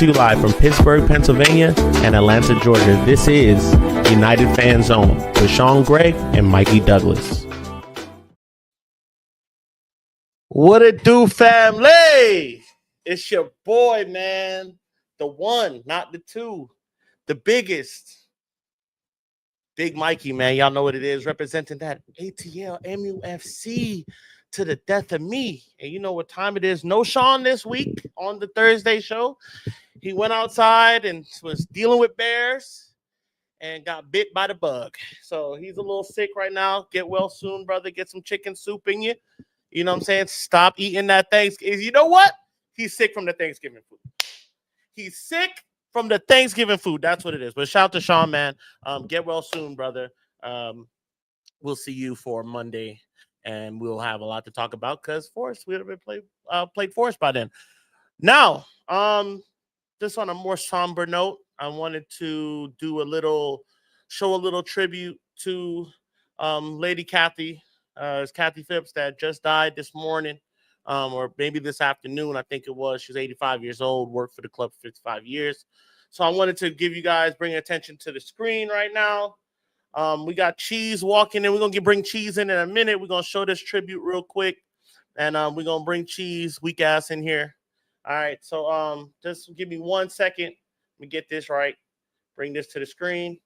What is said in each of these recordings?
to you live from Pittsburgh, Pennsylvania and Atlanta, Georgia. This is United Fan Zone with Sean Gregg and Mikey Douglas. What it do, family? It's your boy, man. The one, not the two. The biggest. Big Mikey, man. Y'all know what it is. Representing that ATL MUFC to the death of me. And you know what time it is. No Sean this week on the Thursday show. He went outside and was dealing with bears and got bit by the bug. So he's a little sick right now. Get well soon, brother. Get some chicken soup in you. You know what I'm saying? Stop eating that Thanksgiving. You know what? He's sick from the Thanksgiving food. He's sick from the Thanksgiving food. That's what it is. But shout out to Sean, man. Get well soon, brother. We'll see you for Monday, and we'll have a lot to talk about because Forest, we would have been played Forest by then. Now, just on a more somber note, I wanted to show a little tribute to Lady KATH. It's Kathy Phipps that just died this morning, or maybe this afternoon. I think it was. She's 85 years old, worked for the club for 55 years. So I wanted to bring attention to the screen right now. We got Cheese walking in. We're going to bring Cheese in a minute. We're going to show this tribute real quick. And we're going to bring Cheese, weak ass, in here. All right. So just give me 1 second. Let me get this right. Bring this to the screen.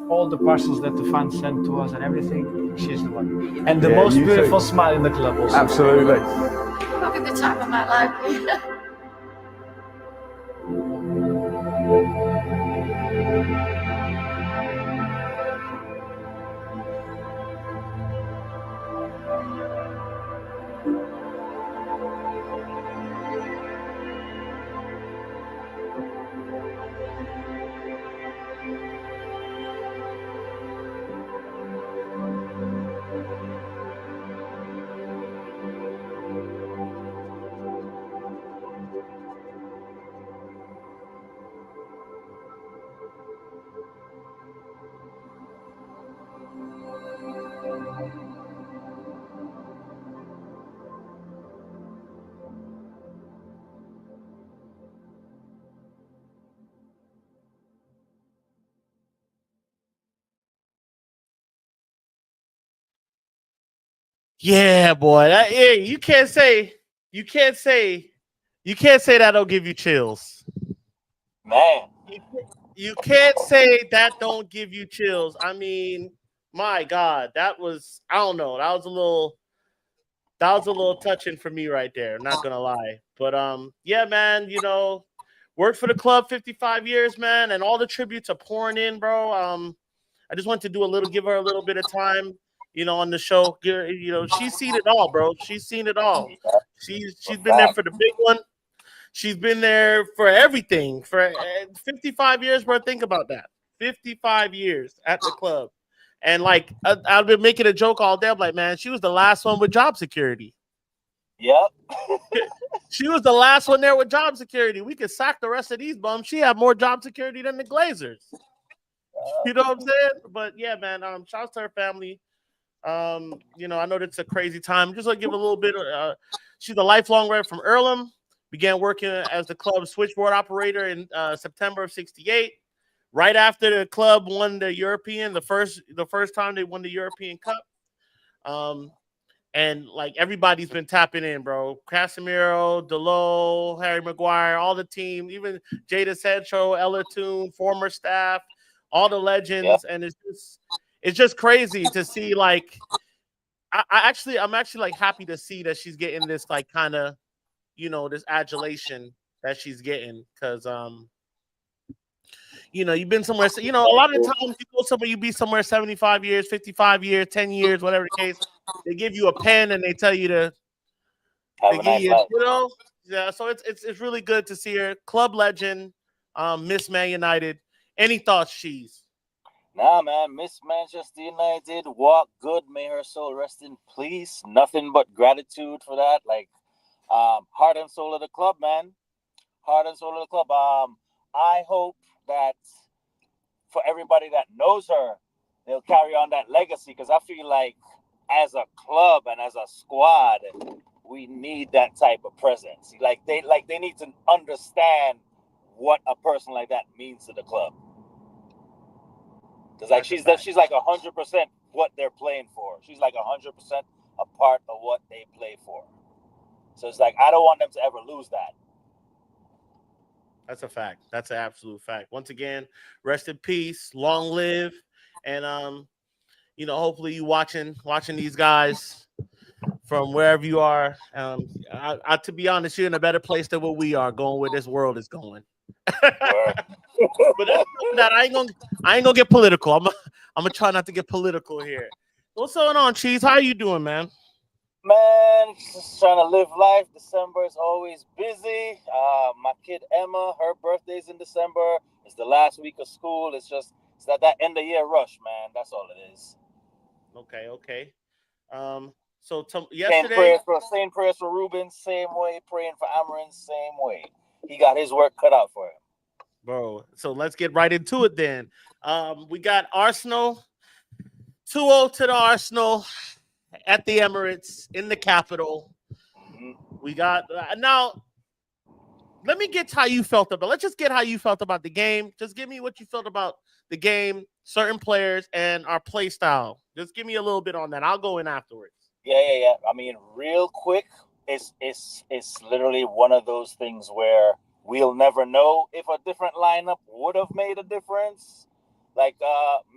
All the parcels that the fans sent to us and everything, she's the one. And the most beautiful smile in the club also. Absolutely. Having the time of my life. Yeah, boy. You can't say that don't give you chills. Man. You can't say that don't give you chills. I mean, my God, that was, I don't know, that was a little touching for me right there. I'm not gonna lie. But yeah, man, worked for the club 55 years, man, and all the tributes are pouring in, bro. I just want to give her a little bit of time, on the show. She's seen it all, bro. She's seen it all. She's been there for the big one. She's been there for everything for 55 years, bro. Think about that. 55 years at the club. And like, I've been making a joke all day. I'm like, man, she was the last one with job security. Yep. She was the last one there with job security. We could sack the rest of these bums. She had more job security than the Glazers. You know what I'm saying? But yeah, man, shouts to her family. I know that's a crazy time. Just like give a little bit. She's a lifelong rep from Earlham. Began working as the club's switchboard operator in September of '68. Right after the club won the European, the first time they won the European Cup. And like everybody's been tapping in, bro. Casemiro, Delo, Harry Maguire, all the team, even Jada Sancho, Ella Toon, former staff, all the legends, and it's just crazy to see. Like, I'm actually like happy to see that she's getting this like kind of, this adulation that she's getting, because you've been somewhere. A lot of times you go somewhere, you be somewhere 75 years, 55 years, 10 years, whatever the case. They give you a pen and they tell you to Have a nice life. Yeah. So it's really good to see her. Club legend, Miss Man United. Any thoughts, Cheese? Nah, man, Miss Manchester United, walk good, may her soul rest in peace. Nothing but gratitude for that. Like, heart and soul of the club, man. Heart and soul of the club. I hope that for everybody that knows her, they'll carry on that legacy, because I feel like as a club and as a squad, we need that type of presence. Like they need to understand what a person like that means to the club. Because like she's like 100% what they're playing for. She's like 100% a part of what they play for. So it's like I don't want them to ever lose that. That's a fact. That's an absolute fact. Once again, rest in peace, long live, and hopefully you watching these guys from wherever you are. To be honest, you're in a better place than what we are going where this world is going. But that's that I ain't gonna get political. I'm gonna try not to get political here. What's going on, Cheese? How you doing, man? Man, just trying to live life. December is always busy. My kid Emma, her birthday's in December. It's the last week of school. It's that end of year rush, man. That's all it is. Okay. So yesterday, saying prayers for Ruben, same way. Praying for Amarin, same way. He got his work cut out for him, bro. So let's get right into it then. We got Arsenal 2-0 to the Arsenal at the Emirates in the capital. Mm-hmm. We got now. Let me get how you felt about. Let's just get how you felt about the game. Just give me what you felt about the game, certain players, and our play style. Just give me a little bit on that. I'll go in afterwards. Yeah. I mean, real quick, it's literally one of those things where we'll never know if a different lineup would have made a difference. Like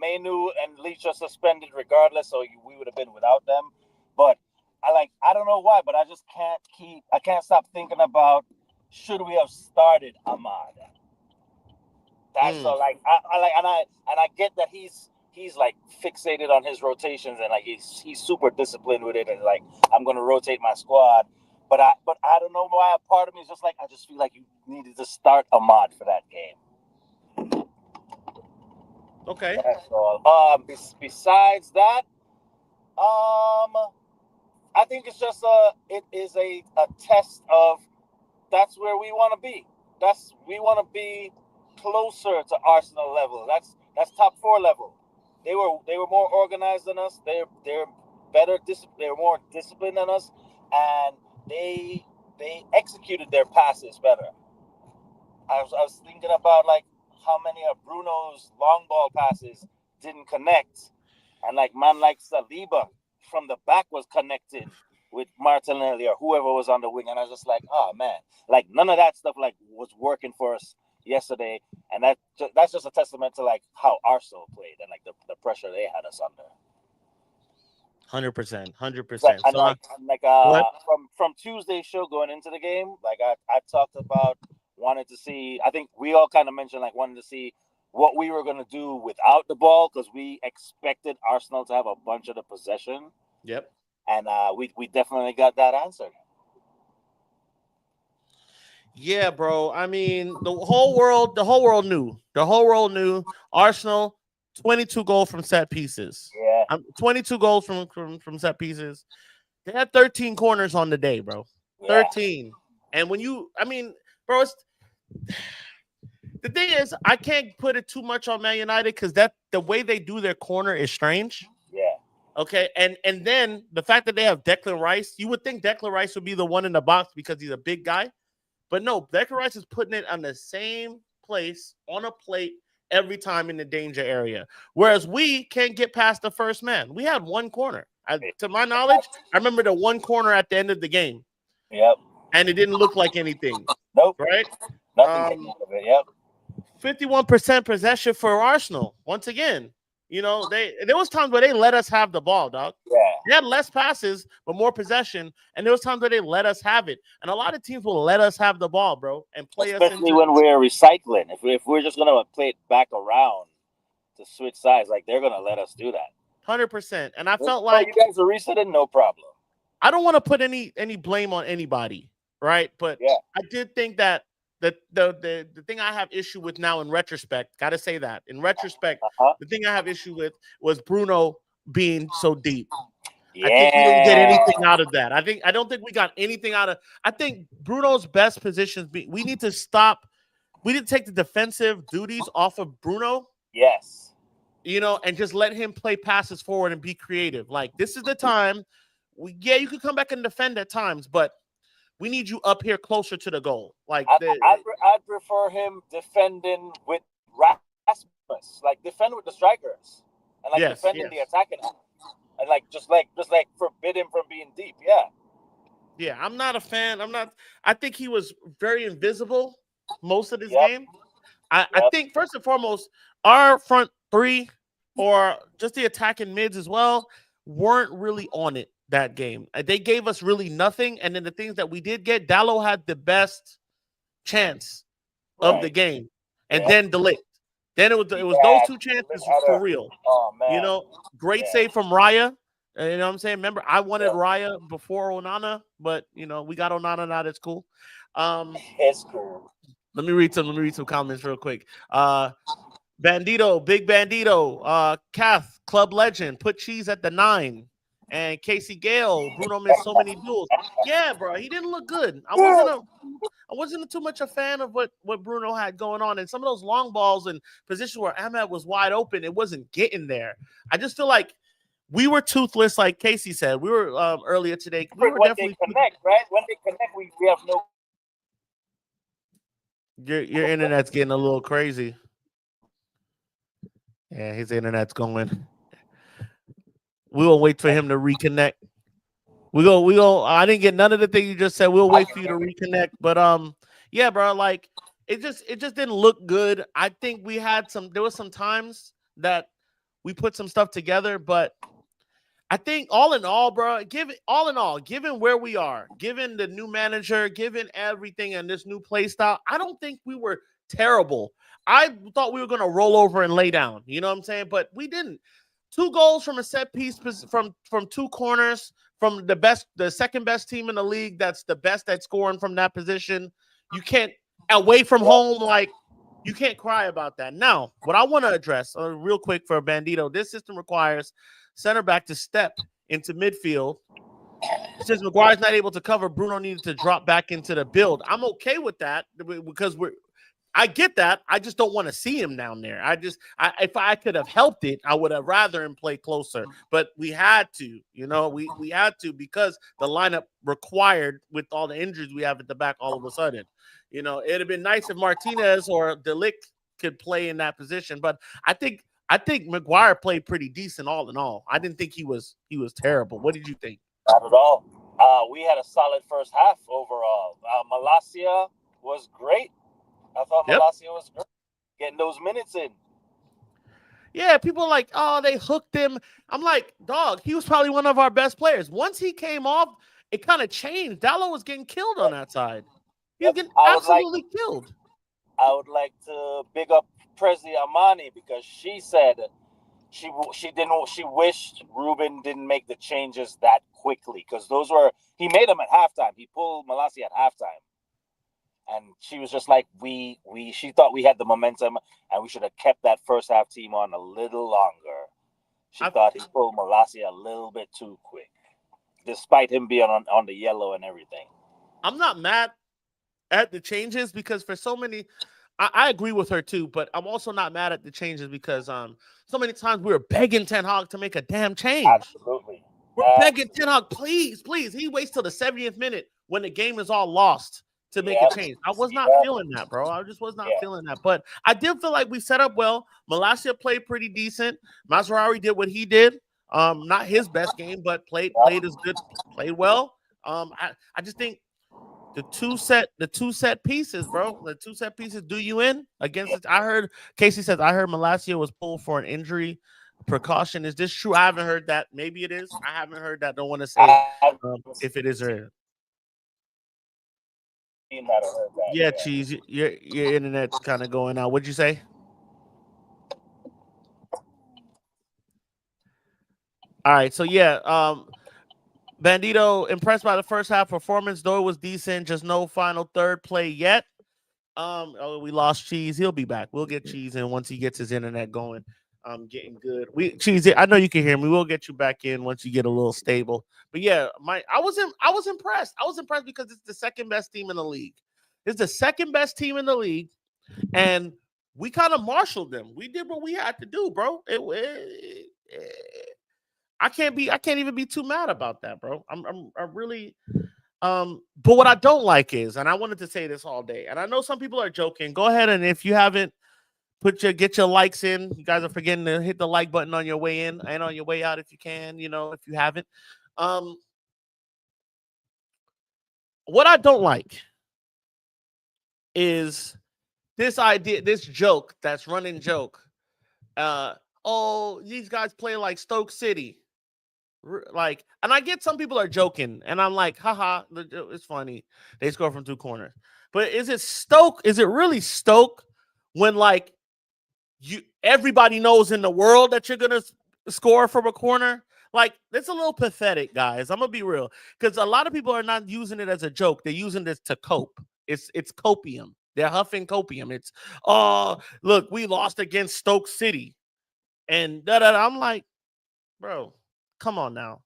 Mainu and Leach are suspended regardless, so we would have been without them. But I don't know why, but I just can't stop thinking about, should we have started Ahmad? That's so I get that he's like fixated on his rotations, and like he's super disciplined with it, and like I'm gonna rotate my squad. But I don't know why. A part of me is just like, I just feel like you needed to start Ahmad for that game. Okay. That's all. Besides that, I think it's just it is a test of that's where we want to be. We want to be closer to Arsenal level. That's top 4 level. They were more organized than us. They're better. They're more disciplined than us, and they executed their passes better. I was thinking about like how many of Bruno's long ball passes didn't connect, and like Saliba from the back was connected with Martinelli or whoever was on the wing, and I was just like, oh man, like none of that stuff like was working for us yesterday, and that's just a testament to like how Arsenal played and like the pressure they had us under. 100%. From Tuesday's show going into the game, like I talked about wanted to see. I think we all kind of mentioned like wanted to see what we were going to do without the ball, because we expected Arsenal to have a bunch of the possession. Yep. And we definitely got that answer. Yeah, bro. I mean, the whole world knew. The whole world knew Arsenal 22 goals from set pieces. Yeah. 22 goals from set pieces. They had 13 corners on the day, bro. Yeah. 13. And bro, the thing is, I can't put it too much on Man United because the way they do their corner is strange. Yeah. Okay, and then the fact that they have Declan Rice, you would think Declan Rice would be the one in the box because he's a big guy. But no, Declan Rice is putting it on the same place on a plate every time in the danger area. Whereas we can't get past the first man. We had one corner. To my knowledge, I remember the one corner at the end of the game. Yep. And it didn't look like anything. Nope. Right? Nothing came out of it. Yep. 51% possession for Arsenal. Once again, you know, there was times where they let us have the ball, dog. Yeah. They had less passes, but more possession. And there was times where they let us have it. And a lot of teams will let us have the ball, bro, and play us Especially into when we're recycling. If we're just gonna play it back around to switch sides, like they're gonna let us do that. 100%. And I felt Oh, like you guys are resetting, no problem. I don't want to put any blame on anybody, right? But Yeah. I did think that the thing I have issue with now in retrospect, got to say that in retrospect, the thing I have issue with was Bruno being so deep. Yeah. I think we didn't get anything out of that. I don't think we got anything out of. I think Bruno's best positions. We need to stop. We need to take the defensive duties off of Bruno. Yes. You know, and just let him play passes forward and be creative. Like, this is the time. You can come back and defend at times, but we need you up here closer to the goal. Like, I'd prefer him defending with Rasmus, like defend with the strikers, and like defending the attacking, and like just forbid him from being deep. Yeah. Yeah, I'm not a fan. I think he was very invisible most of this game. I think first and foremost, our front three or just the attacking mids as well weren't really on it that game. They gave us really nothing. And then the things that we did get, Dallo had the best chance of the game. And then De Ligt. Then it was those two chances for real. Oh, man. You know, great save from Raya. You know what I'm saying? Remember, I wanted Raya before Onana, but you know, we got Onana now. That's cool. It's cool. Let me read some comments real quick. Bandito, Big Bandito, KATH, Club Legend, put cheese at the 9. And Casey Gale, Bruno missed so many duels. Yeah, bro, he didn't look good. I wasn't too much a fan of what Bruno had going on. And some of those long balls and positions where Ahmed was wide open, it wasn't getting there. I just feel like we were toothless, like Casey said. We were earlier today. We were definitely they connect, right? When they connect, we have no. Your internet's getting a little crazy. Yeah, his internet's going. We will wait for him to reconnect. We go. I didn't get none of the thing you just said. We'll wait for you to reconnect. But yeah, bro, like it just didn't look good. I think there was some times that we put some stuff together, but I think all in all, bro, given where we are, given the new manager, given everything and this new play style, I don't think we were terrible. I thought we were going to roll over and lay down. You know what I'm saying? But we didn't. 2 goals from a set piece from 2 corners from the second best team in the league. That's the best at scoring from that position. You can't away from home. Like, you can't cry about that. Now, what I want to address real quick for Bandito, this system requires center back to step into midfield. Since Maguire's not able to cover, Bruno needed to drop back into the build. I'm okay with that because I get that. I just don't want to see him down there. If I could have helped it, I would have rather him play closer. But we had to, you know, we had to because the lineup required with all the injuries we have at the back all of a sudden. You know, it'd have been nice if Martinez or De Ligt could play in that position. But I think Maguire played pretty decent all in all. I didn't think he was terrible. What did you think? Not at all. We had a solid first half overall. Malacia was great. I thought Malacia was great, getting those minutes in. Yeah, people are like, oh, they hooked him. I'm like, dog, he was probably one of our best players. Once he came off, it kind of changed. Dallo was getting killed on that side. He was getting absolutely killed. I would like to big up Prezi Amani because she said she wished Ruben didn't make the changes that quickly because he made them at halftime. He pulled Malacia at halftime. And she was just like, she thought we had the momentum and we should have kept that first half team on a little longer. She thought he pulled Malacia a little bit too quick, despite him being on the yellow and everything. I'm not mad at the changes because for so many, I agree with her too, but I'm also not mad at the changes because so many times we were begging Ten Hag to make a damn change. Absolutely. We're begging Ten Hag, please. He waits till the 70th minute when the game is all lost to make a change. I was not feeling that, bro. I just was not feeling that. But I did feel like we set up well. Malacia played pretty decent. Mazraoui did what he did. Not his best game, but played as good, played well. I just think The two set pieces, bro. The two set pieces do you in against it. I heard Casey says I heard Malacia was pulled for an injury precaution. Is this true? I haven't heard that. Maybe it is. I haven't heard that. Don't want to say if it is or isn't. Yeah, Cheese. Your internet's kind of going out. What'd you say? All right. So yeah, Bandito impressed by the first half performance, though it was decent. Just no final third play yet. We lost Cheese. He'll be back. We'll get Cheese in once he gets his internet going. Getting good. Cheese. I know you can hear me. We'll get you back in once you get a little stable. But yeah, I was impressed. I was impressed because it's the second best team in the league. It's the second best team in the league, and we kind of marshaled them. We did what we had to do, bro. I can't even be too mad about that, bro. I'm really. But what I don't like is, and I wanted to say this all day, and I know some people are joking. Go ahead, and if you haven't get your likes in, you guys are forgetting to hit the like button on your way in and on your way out if you can, if you haven't. What I don't like is this idea, this joke that's running joke. These guys play like Stoke City. Like, and I get some people are joking, and I'm like, haha, it's funny. They score from two corners. But is it Stoke? Is it really Stoke when like everybody knows in the world that you're gonna score from a corner? Like, it's a little pathetic, guys. I'm gonna be real, because a lot of people are not using it as a joke. They're using this to cope. It's copium. They're huffing copium. It's look, we lost against Stoke City, and I'm like, bro. Come on now.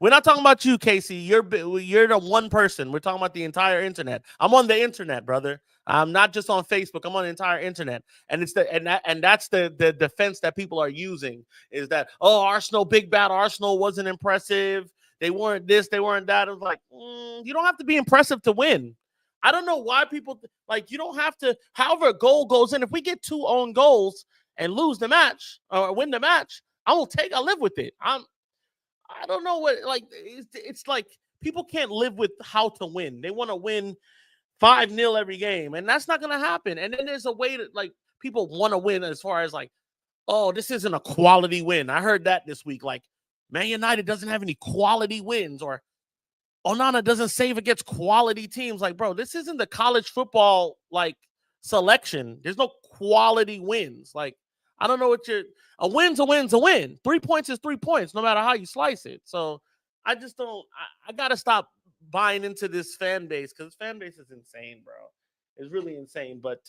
We're not talking about you, Casey. You're the one person. We're talking about the entire internet. I'm on the internet, brother. I'm not just on Facebook. I'm on the entire internet. And it's that's the defense that people are using is that, Arsenal, big bad Arsenal wasn't impressive. They weren't this, they weren't that. It was like, you don't have to be impressive to win. I don't know why people you don't have to, however a goal goes in. If we get 2 own goals and lose the match or win the match, I live with it. I don't know what, it's like people can't live with how to win. They want to win 5-0 every game, and that's not going to happen. And then there's a way that people want to win as far as this isn't a quality win. I heard that this week. Like, Man United doesn't have any quality wins, or Onana doesn't save against quality teams. Like, bro, this isn't the college football selection. There's no quality wins. I don't know what a win's a win's a win. 3 points is 3 points, no matter how you slice it. So I just don't. I gotta stop buying into this fan base, because this fan base is insane, bro. It's really insane. But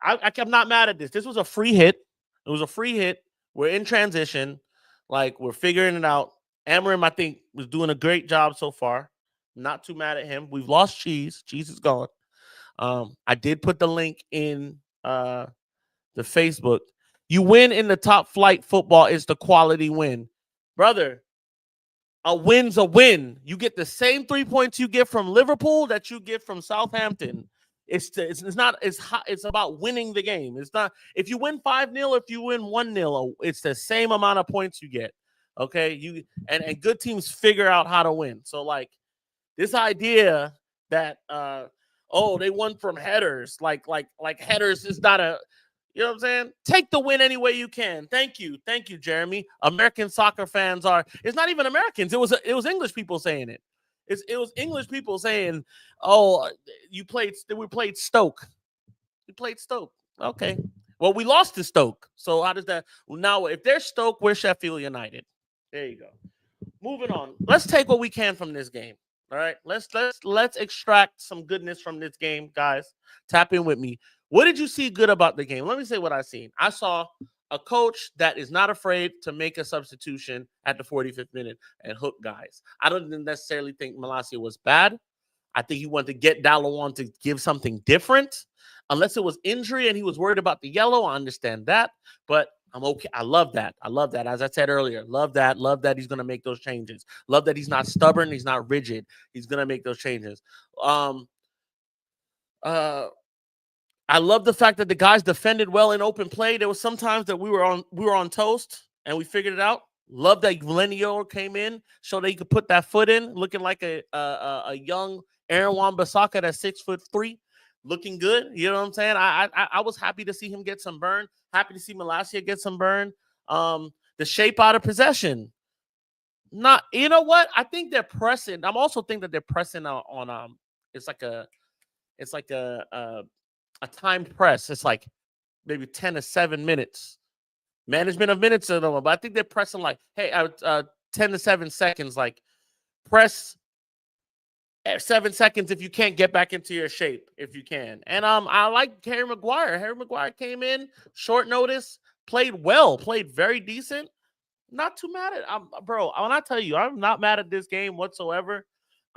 I'm not mad at this. This was a free hit. It was a free hit. We're in transition. We're figuring it out. Amarim, I think, was doing a great job so far. Not too mad at him. We've lost Cheese. Cheese is gone. I did put the link in the Facebook. You win in the top flight football is the quality win. Brother, a win's a win. You get the same 3 points you get from Liverpool that you get from Southampton. It's about winning the game. It's not if you win 5-0, if you win 1-0, it's the same amount of points you get. Okay, and good teams figure out how to win. So this idea that they won from headers, like headers is not a, you know what I'm saying? Take the win any way you can. Thank you, Jeremy. American soccer fans it's not even Americans. It was English people saying it. It was English people saying, we played Stoke. We played Stoke. Okay. Well, we lost to Stoke. So how does that now? If they're Stoke, we're Sheffield United. There you go. Moving on. Let's take what we can from this game. All right. Let's extract some goodness from this game, guys. Tap in with me. What did you see good about the game? Let me say what I seen. I saw a coach that is not afraid to make a substitution at the 45th minute and hook guys. I don't necessarily think Malacia was bad. I think he wanted to get Dallo on to give something different. Unless it was injury and he was worried about the yellow, I understand that. But I'm okay. I love that. As I said earlier, love that he's going to make those changes. Love that he's not stubborn. He's not rigid. He's going to make those changes. I love the fact that the guys defended well in open play. There was some times that we were on toast and we figured it out. Love that Lenio came in, so that he could put that foot in, looking like a young Aaron Wan-Bissaka that's 6'3", looking good. You know what I'm saying? I was happy to see him get some burn. Happy to see Malacia get some burn. The shape out of possession. Not, you know what? I think they're pressing. I'm also think that they're pressing on it's like a timed press. It's like maybe 10 to 7 minutes. Management of minutes, I don't know, but I think they're pressing like, hey, 10 to 7 seconds. Like, press 7 seconds if you can't get back into your shape, if you can. And I like Harry Maguire. Harry Maguire came in short notice, played well, played very decent. Not too mad at bro. When I tell you, I'm not mad at this game whatsoever.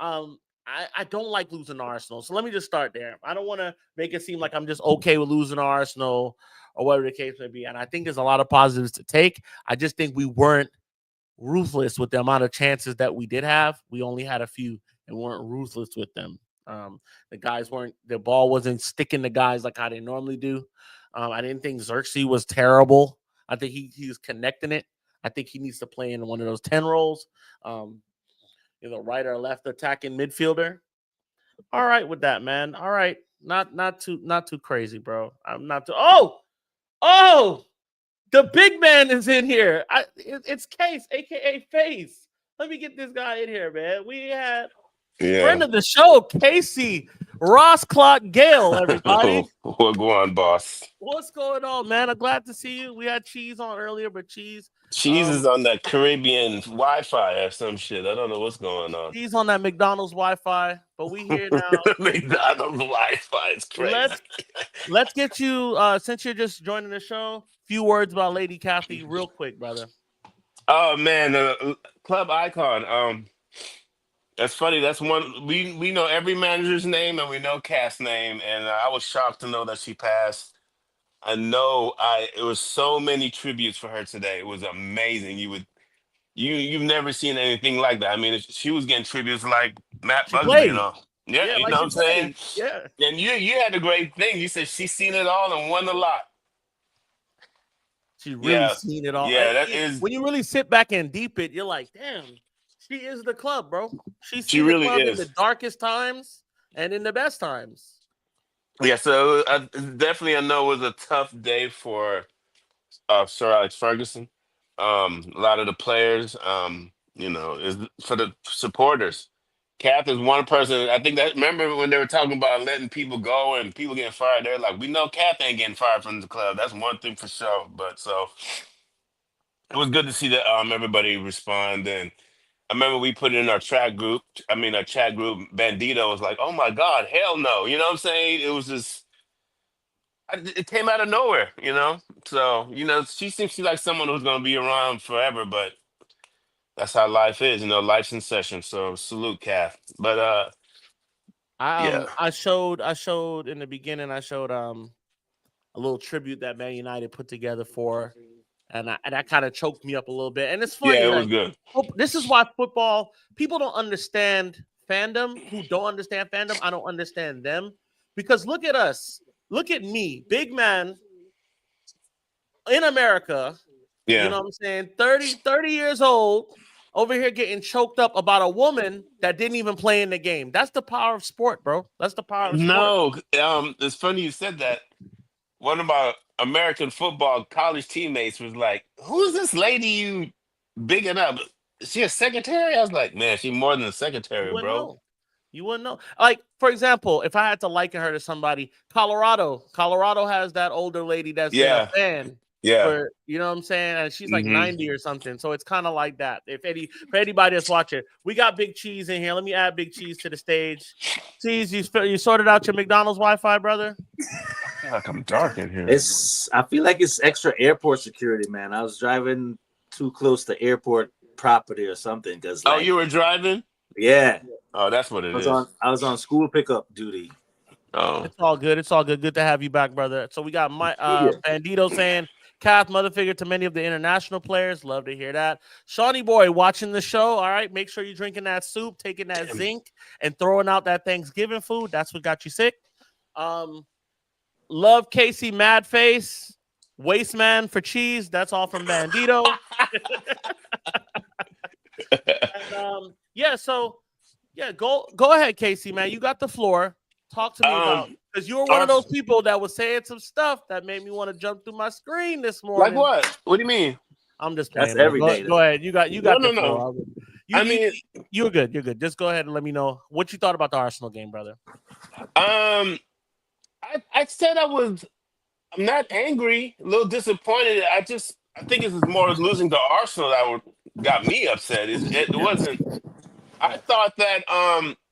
I don't like losing to Arsenal. So let me just start there. I don't want to make it seem like I'm just okay with losing to Arsenal or whatever the case may be. And I think there's a lot of positives to take. I just think we weren't ruthless with the amount of chances that we did have. We only had a few and weren't ruthless with them. The ball wasn't sticking to guys like how they normally do. I didn't think Xerxes was terrible. I think he was connecting it. I think he needs to play in one of those 10 roles. Right or left attacking midfielder. All right with that, man. All right. Not too crazy, bro. I'm not too oh, the big man is in here. It's Case, aka Face. Let me get this guy in here, man. We had friend of the show, Casey Ross Clark Gale, everybody. What go on, boss? What's going on, man? I'm glad to see you. We had Cheese on earlier, but Cheese Is on that Caribbean Wi-Fi or some shit. I don't know what's going on. He's on that McDonald's Wi-Fi, but we here now. McDonald's Wi-Fi is crazy. Let's get you since you're just joining the show. Few words about Lady KATH, real quick, brother. Oh man, club icon. That's funny. That's one we know every manager's name and we know Kath's name, and I was shocked to know that she passed. It was so many tributes for her today. It was amazing. You've never seen anything like that. I mean, she was getting tributes like Matt She Busby, played. Yeah, Yeah, you like know what she I'm saying? played. Yeah. And you had a great thing. You said she's seen it all and won a lot. She's really Yeah. seen it all. Yeah, that is When you really sit back and deep it, you're like, damn, she is the club, bro. She's she seen the really club in the is. darkest times and in the best times. Yeah, so definitely I know it was a tough day for Sir Alex Ferguson. A lot of the players, is for the supporters. Kath is one person. I think that remember when they were talking about letting people go and people getting fired. They're like, we know Kath ain't getting fired from the club. That's one thing for sure. But so it was good to see that everybody respond. And I remember we put it in our chat group. Our chat group. Bandito was like, "Oh my God, hell no!" You know what I'm saying? It was just it came out of nowhere. So she seems like someone who's gonna be around forever. But that's how life is. Life's in session. So salute, Kath. But yeah, I showed in the beginning. I showed a little tribute that Man United put together for, and that kind of choked me up a little bit. And it's yeah, funny, it was like good. this is why football people don't understand fandom. Who don't understand fandom, I don't understand them because look at us, look at me, big man in America. You Yeah. know what I'm saying? 30 years old. Over here getting choked up about a woman that didn't even play in the game. That's the power of sport, bro. That's the power of sport. No, it's funny you said that. One of my American football college teammates was like, "Who's this lady you bigging up? Is she a secretary?" I was like, "Man, she more than a You secretary, wouldn't bro." know. You wouldn't know. Like, for example, if I had to liken her to somebody, Colorado has that older lady that's been a Yeah, fan yeah. for, you know what I'm saying? And she's like Hmm. 90 or something. So it's kind of like that. For anybody that's watching, we got Big Cheese in here. Let me add Big Cheese to the stage. Cheese, you sorted out your McDonald's Wi-Fi, brother? I feel like I'm dark in here. I feel like it's extra airport security, man. I was driving too close to airport property or something because, Oh, you were driving? yeah, Oh, that's what it is. I was on school pickup duty. Oh, It's all good. It's all good. Good to have you back, brother. So we got my Yeah. Bandito saying, Kath, mother figure to many of the international players. Love to hear that. Shawnee boy watching the show. All right. Make sure you're drinking that soup, taking that zinc, and throwing out that Thanksgiving food. That's what got you sick. Love Casey Mad Face. Waste Man for cheese. That's all from Bandito. Yeah. So yeah, go ahead, Casey, man. You got the floor. Talk to me about because you were one of those people that was saying some stuff that made me want to jump through my screen this Like morning. what? What do you mean? I'm just That's playing, man. every day. Go ahead. You got the floor. No. You, you're good. You're good. Just go ahead and let me know what you thought about the Arsenal game, brother. I said I'm not angry, a little disappointed. I think it was more losing to Arsenal that got me upset. It wasn't. I thought that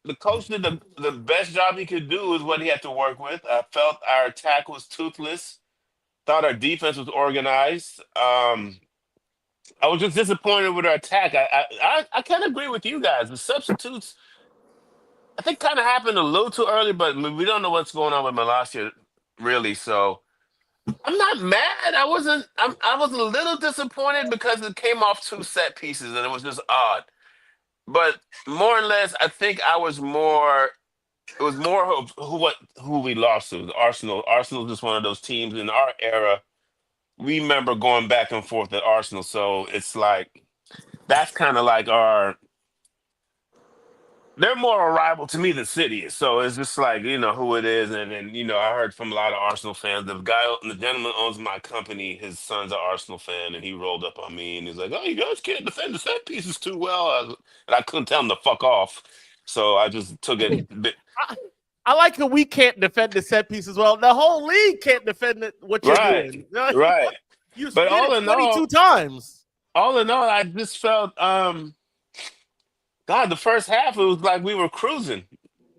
the coach did the best job he could do is what he had to work with. I felt our attack was toothless. Thought our defense was organized. I was just disappointed with our attack. I kind of agree with you guys. The substitutes, I think, kind of happened a little too early, but we don't know what's going on with Malacia, really. So I'm not mad. I was a little disappointed because it came off two set pieces and it was just odd. But more or less, I think I was more. It was more of who we lost to. It was Arsenal. Arsenal is just one of those teams in our era. We remember going back and forth at Arsenal, so it's like that's kind of like our. They're more a rival to me than City is. So it's just like, who it is. And I heard from a lot of Arsenal fans. The gentleman owns my company, his son's an Arsenal fan, and he rolled up on me and he's like, "Oh, you guys can't defend the set pieces too well." And I couldn't tell him to fuck off. So I just took it. I like that we can't defend the set piece as well. The whole league can't defend what you're doing. Right. You But spit it 22 times. All in all, I just felt God, the first half it was like we were cruising,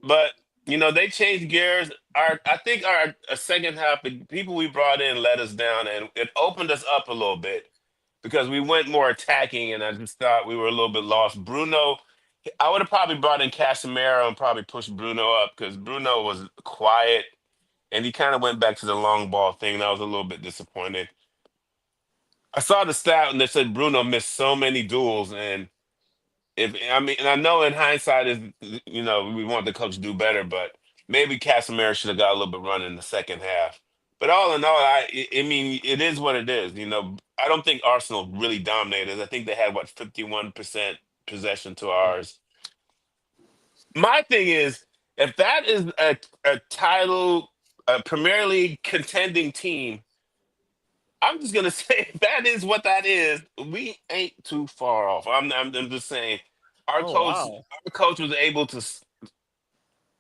but they changed gears. I think our second half, the people we brought in let us down, and it opened us up a little bit because we went more attacking, and I just thought we were a little bit lost. Bruno, I would have probably brought in Casemiro and probably pushed Bruno up because Bruno was quiet, and he kind of went back to the long ball thing, and I was a little bit disappointed. I saw the stat and they said Bruno missed so many duels, and and I know in hindsight is we want the coach to do better, but maybe Casemiro should have got a little bit run in the second half. But all in all, I mean it is what it is. I don't think Arsenal really dominated. I think they had 51% possession to ours. My thing is, if that is a title, a Premier League contending team, I'm just gonna say if that is what that is, we ain't too far off. I'm just saying our coach was able to.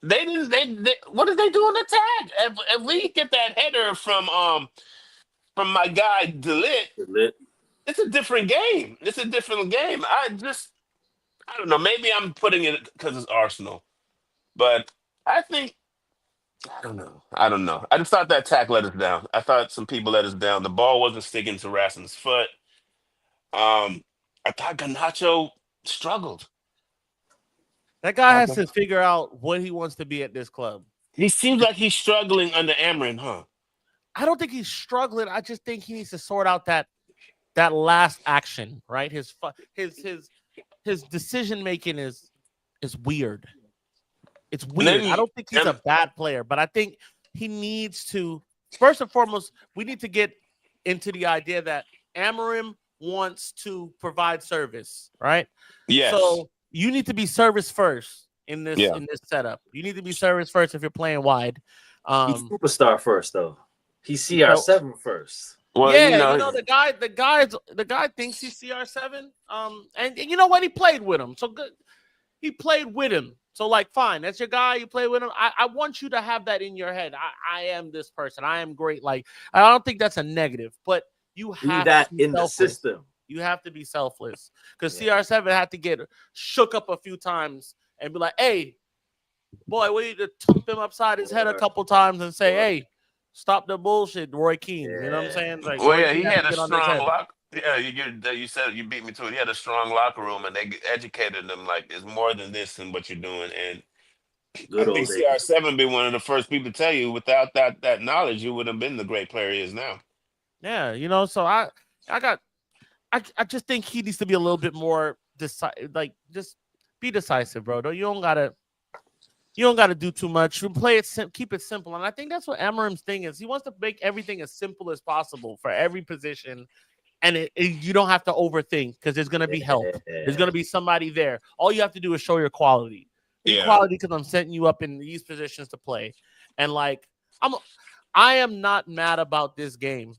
They didn't. They what did they do in attack? If we get that header from my guy Delit, it's a different game. It's a different game. I don't know. Maybe I'm putting it because it's Arsenal, but I think I don't know. I don't know. I just thought that attack let us down. I thought some people let us down. The ball wasn't sticking to Rasmus's foot. I thought Garnacho struggled. That guy has to figure out what he wants to be at this club. He seems like he's struggling under Amarin, huh? I don't think he's struggling. I just think he needs to sort out that last action, right? His decision making is weird. It's weird. I don't think he's a bad player, but I think he needs to, first and foremost, we need to get into the idea that Amarim wants to provide service, right? Yes. So you need to be service first in this setup. You need to be service first if you're playing wide. He's superstar first, though. He's CR7 first. Well, the guy thinks he's CR7. And you know what? He played with him. So good. He played with him. So, fine, that's your guy. You play with him. I want you to have that in your head. I am this person. I am great. I don't think that's a negative, but you have that to be in selfless. the system. You have to be selfless because CR7 had to get shook up a few times and be like, "Hey, boy, we need to thump him upside his head a couple times and say, hey, stop the bullshit, Roy Keane." You know what I'm saying? He had a strong lock. Yeah, you said you beat me to it. He had a strong locker room, and they educated him it's more than this and what you're doing. And I think CR7 be one of the first people to tell you without that knowledge, you would have been the great player he is now. Yeah, so I just think he needs to be a little bit more just be decisive, bro. You don't gotta do too much. You play it, keep it simple, and I think that's what Amarim's thing is. He wants to make everything as simple as possible for every position. and you don't have to overthink because there's gonna be help. There's gonna be somebody there. All you have to do is show your quality. Your Yeah. quality because I'm setting you up in these positions to play, and like I am not mad about this game.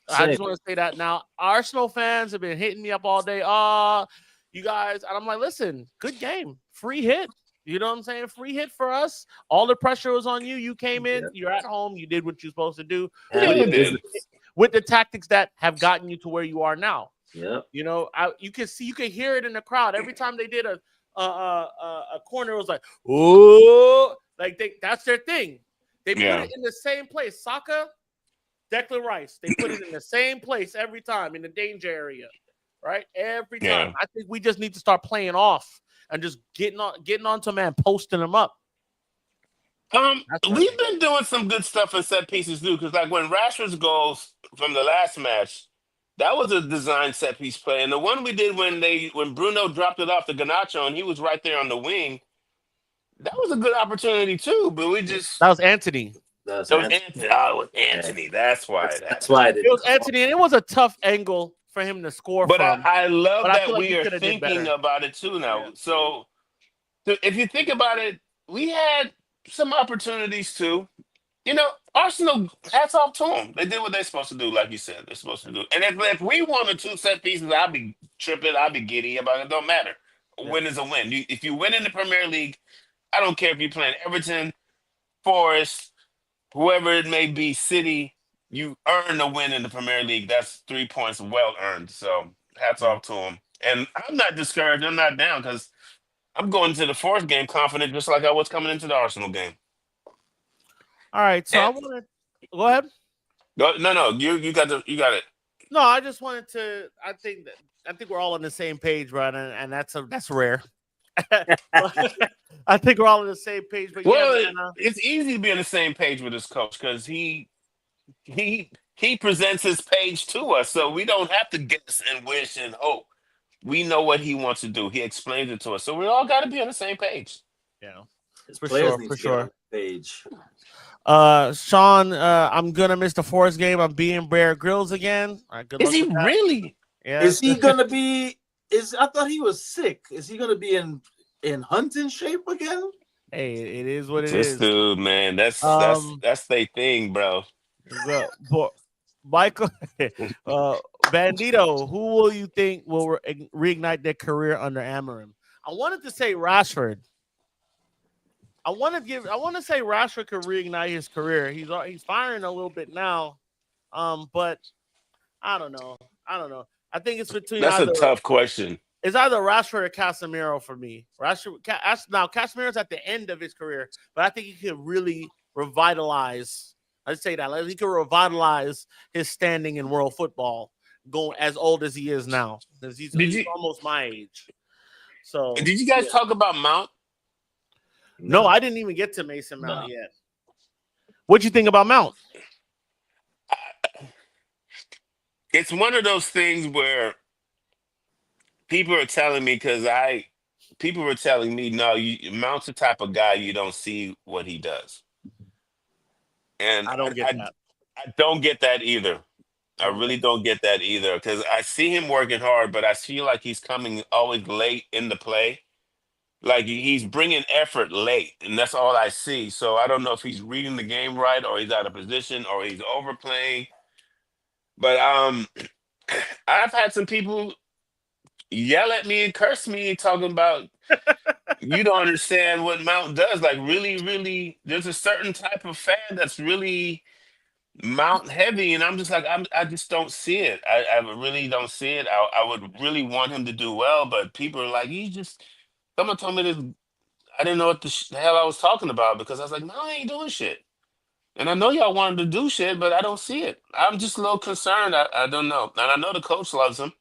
I just want to say that now. Arsenal fans have been hitting me up all day. You guys, and I'm like, listen, good game, free hit. You know what I'm saying? Free hit for us. All the pressure was on you. You came in. You're at home. You did what you're supposed to do Yeah, they did. with the tactics that have gotten you to where you are now. Yep. You know, you can hear it in the crowd every time they did a corner. It was like, oh, like that's their thing. They put Yeah. it in the same place. Saka, Declan Rice, they put it in the same place every time in the danger area, right? Every time. Yeah. I think we just need to start playing off and just getting onto man, posting them up. We've been doing some good stuff in set pieces too, because like when Rashford's goals from the last match, that was a design set piece play, and the one we did when Bruno dropped it off to Garnacho and he was right there on the wing, that was a good opportunity too. But we just That was Anthony. it was Anthony. Oh, it was Anthony. That's why. That's why I didn't. It was Anthony, and it was a tough angle for him to score But from. I love But I that feel like we he are coulda did thinking better. about it too now. Yeah. So if you think about it, we had some opportunities too. You know, Arsenal, hats off to them. They did what they're supposed to do, like you said. They're supposed to do. And if we won the 2 set pieces, I'll be tripping. I'll be giddy about it. It don't matter. A win is a win. If you win in the Premier League, I don't care if you're playing Everton, Forest, whoever it may be, City, you earn the win in the Premier League. That's 3 points well earned. So hats off to them. And I'm not discouraged. I'm not down because I'm going to the Forest game confident just like I was coming into the Arsenal game. All right, so And- I want to go ahead. No, you got it. No, I just wanted to. I think we're all on the same page, right? And that's rare. I think we're all on the same page. But Well, yeah, man, it's easy to be on the same page with this coach because he presents his page to us, so we don't have to guess and wish and hope. We know what he wants to do. He explains it to us, so we all got to be on the same page. yeah, His for players sure, need for to get on sure. the page. Sean, I'm gonna miss the Forest game. I'm being Bear Grylls again. All right, good Is luck he with that. really? Yeah. Is he gonna be? I thought he was sick. Is he gonna be in hunting shape again? Hey, it is what it This is. dude, man, that's their thing, bro. Michael, Bandito, who will you think will reignite their career under Amorim? I wanted to say Rashford. I want to say Rashford could reignite his career. He's firing a little bit now, but I don't know. I think it's between That's a either tough question. it's either Rashford or Casemiro for me. Now Casemiro's at the end of his career, but I think he could really revitalize. I'd say that he could revitalize his standing in world football, going as old as he is now, because he's almost my age. So, Did you guys talk about Mount? No, I didn't even get to Mason Mount yet. What'd you think about Mount? It's one of those things where people are telling me people were telling me, no, Mount's the type of guy you don't see what he does. And I don't get that. I don't get that either. I really don't get that either because I see him working hard, but I feel like he's coming always late in the play. Like he's bringing effort late, and that's all I see. So I don't know if he's reading the game right, or he's out of position, or he's overplaying. But I've had some people yell at me and curse me talking about you don't understand what Mount does. Like really, really, there's a certain type of fan that's really Mount heavy, and I'm just like I just don't see it. I really don't see it. I would really want him to do well, but people are like, someone told me this. I didn't know what the hell I was talking about because I was like, no, I ain't doing shit. And I know y'all wanted to do shit, but I don't see it. I'm just a little concerned. I don't know. And I know the coach loves him,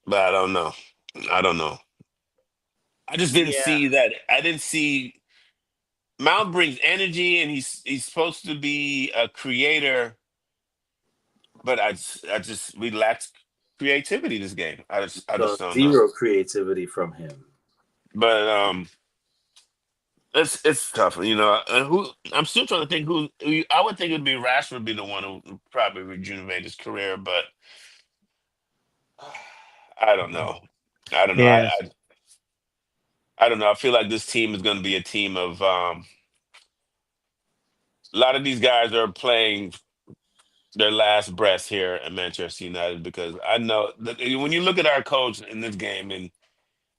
but I don't know. I don't know. I just didn't see that. I didn't see Mount brings energy and he's supposed to be a creator, but we lacked creativity this game. I just don't know. Zero creativity from him. But it's tough, you know. And I'm still trying to think who I would think it'd be Rashford would be the one who probably rejuvenate his career, but I don't know. I don't know. Yes. I don't know. I feel like this team is going to be a team of a lot of these guys are playing their last breaths here at Manchester United because I know that when you look at our coach in this game, and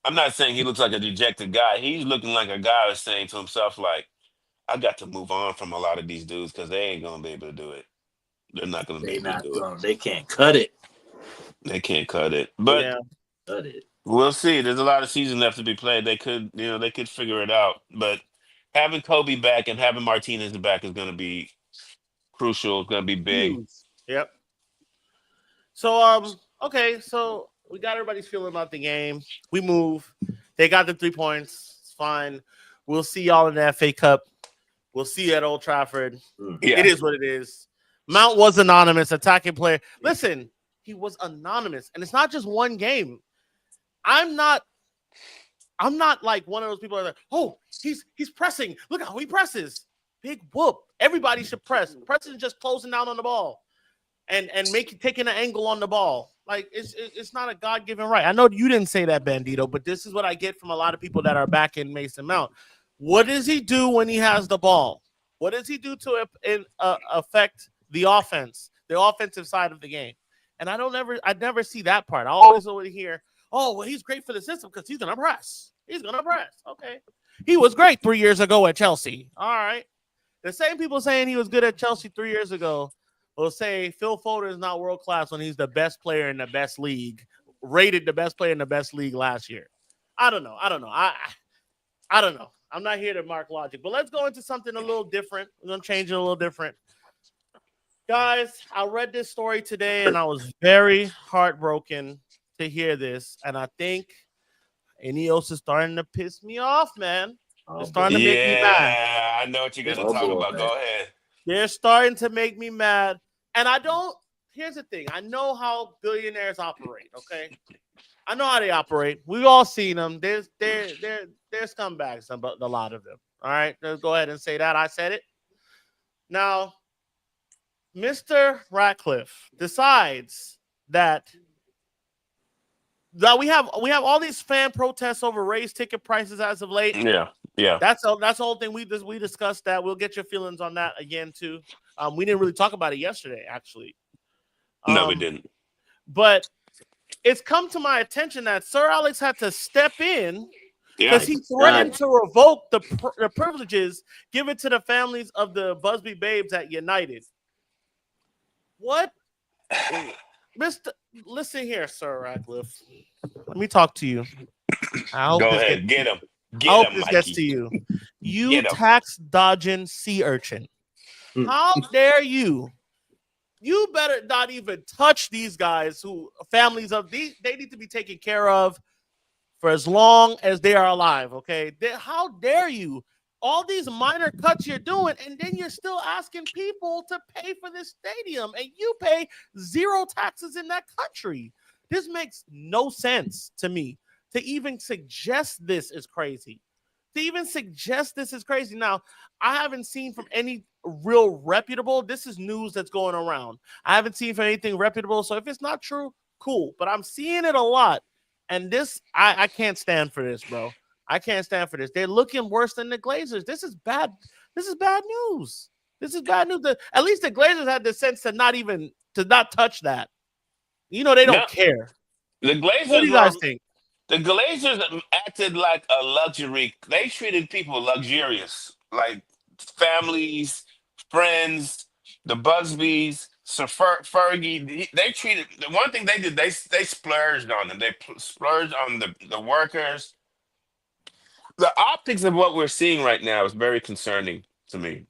I'm not saying he looks like a dejected guy. He's looking like a guy who's saying to himself, like, I got to move on from a lot of these dudes because they ain't going to be able to do it. They're not going to be They able to not do it. going. They can't cut it. They can't cut it. But Yeah. Cut it. we'll see. There's a lot of season left to be played. They could, they could figure it out. But having Kobe back and having Martinez back is going to be crucial. It's going to be big. Huge. Yep. So okay, so we got everybody's feeling about the game. We move. They got the 3 points. It's fine. We'll see y'all in the FA Cup. We'll see you at Old Trafford. Yeah. It is what it is. Mount was anonymous, attacking player. Listen, he was anonymous, and it's not just one game. I'm not like one of those people that are like, oh, he's pressing. Look how he presses. Big whoop. Everybody should press. Pressing is just closing down on the ball and taking an angle on the ball. Like it's not a God-given right. I know you didn't say that, Bandito, but this is what I get from a lot of people that are backing Mason Mount. What does he do when he has the ball? What does he do to affect the offense, the offensive side of the game? And I never see that part. I always only hear, oh, well, he's great for the system because he's gonna press. He's gonna press. Okay, he was great 3 years ago at Chelsea. All right, the same people saying he was good at Chelsea 3 years ago will say Phil Foden is not world class when he's the best player in the best league, rated the best player in the best league last year. I don't know. I don't know. I'm not here to mark logic, but let's go into something a little different. We're going to change it a little different. Guys, I read this story today, and I was very heartbroken to hear this, and I think Ineos is starting to piss me off, man. They're starting to make me mad. Yeah, I know what you're going to talk about. Go ahead. They're starting to make me mad, and I don't – here's the thing. I know how billionaires operate, okay? I know how they operate. We've all seen them. They're scumbags, a lot of them. All right, let's go ahead and say that. I said it. Now, Mr. Ratcliffe decides that we have all these fan protests over raised ticket prices as of late. Yeah. That's the whole thing. We discussed that. We'll get your feelings on that again too. We didn't really talk about it yesterday, actually. No, we didn't. But it's come to my attention that Sir Alex had to step in because he threatened to revoke the privileges given to the families of the Busby babes at United. What? Listen here, Sir Ratcliffe. Let me talk to you. Go ahead. Get him. I hope this gets to you. You tax-dodging sea urchin. How dare you? You better not even touch these guys who families of these, they need to be taken care of for as long as they are alive, okay? How dare you? All these minor cuts you're doing, and then you're still asking people to pay for this stadium, and you pay zero taxes in that country. This makes no sense to me. To even suggest this is crazy. Now, I haven't seen from any real reputable. This is news that's going around. I haven't seen from anything reputable. So if it's not true, cool. But I'm seeing it a lot. And this, I can't stand for this, bro. I can't stand for this. They're looking worse than the Glazers. This is bad. This is bad news. At least the Glazers had the sense to not touch that. They don't care. The Glazers. What do you guys think? The Glazers acted like a luxury. They treated people luxurious, like families, friends, the Busbys, Sir Fergie. They treated the one thing they did. They splurged on them. They splurged on the workers. The optics of what we're seeing right now is very concerning to me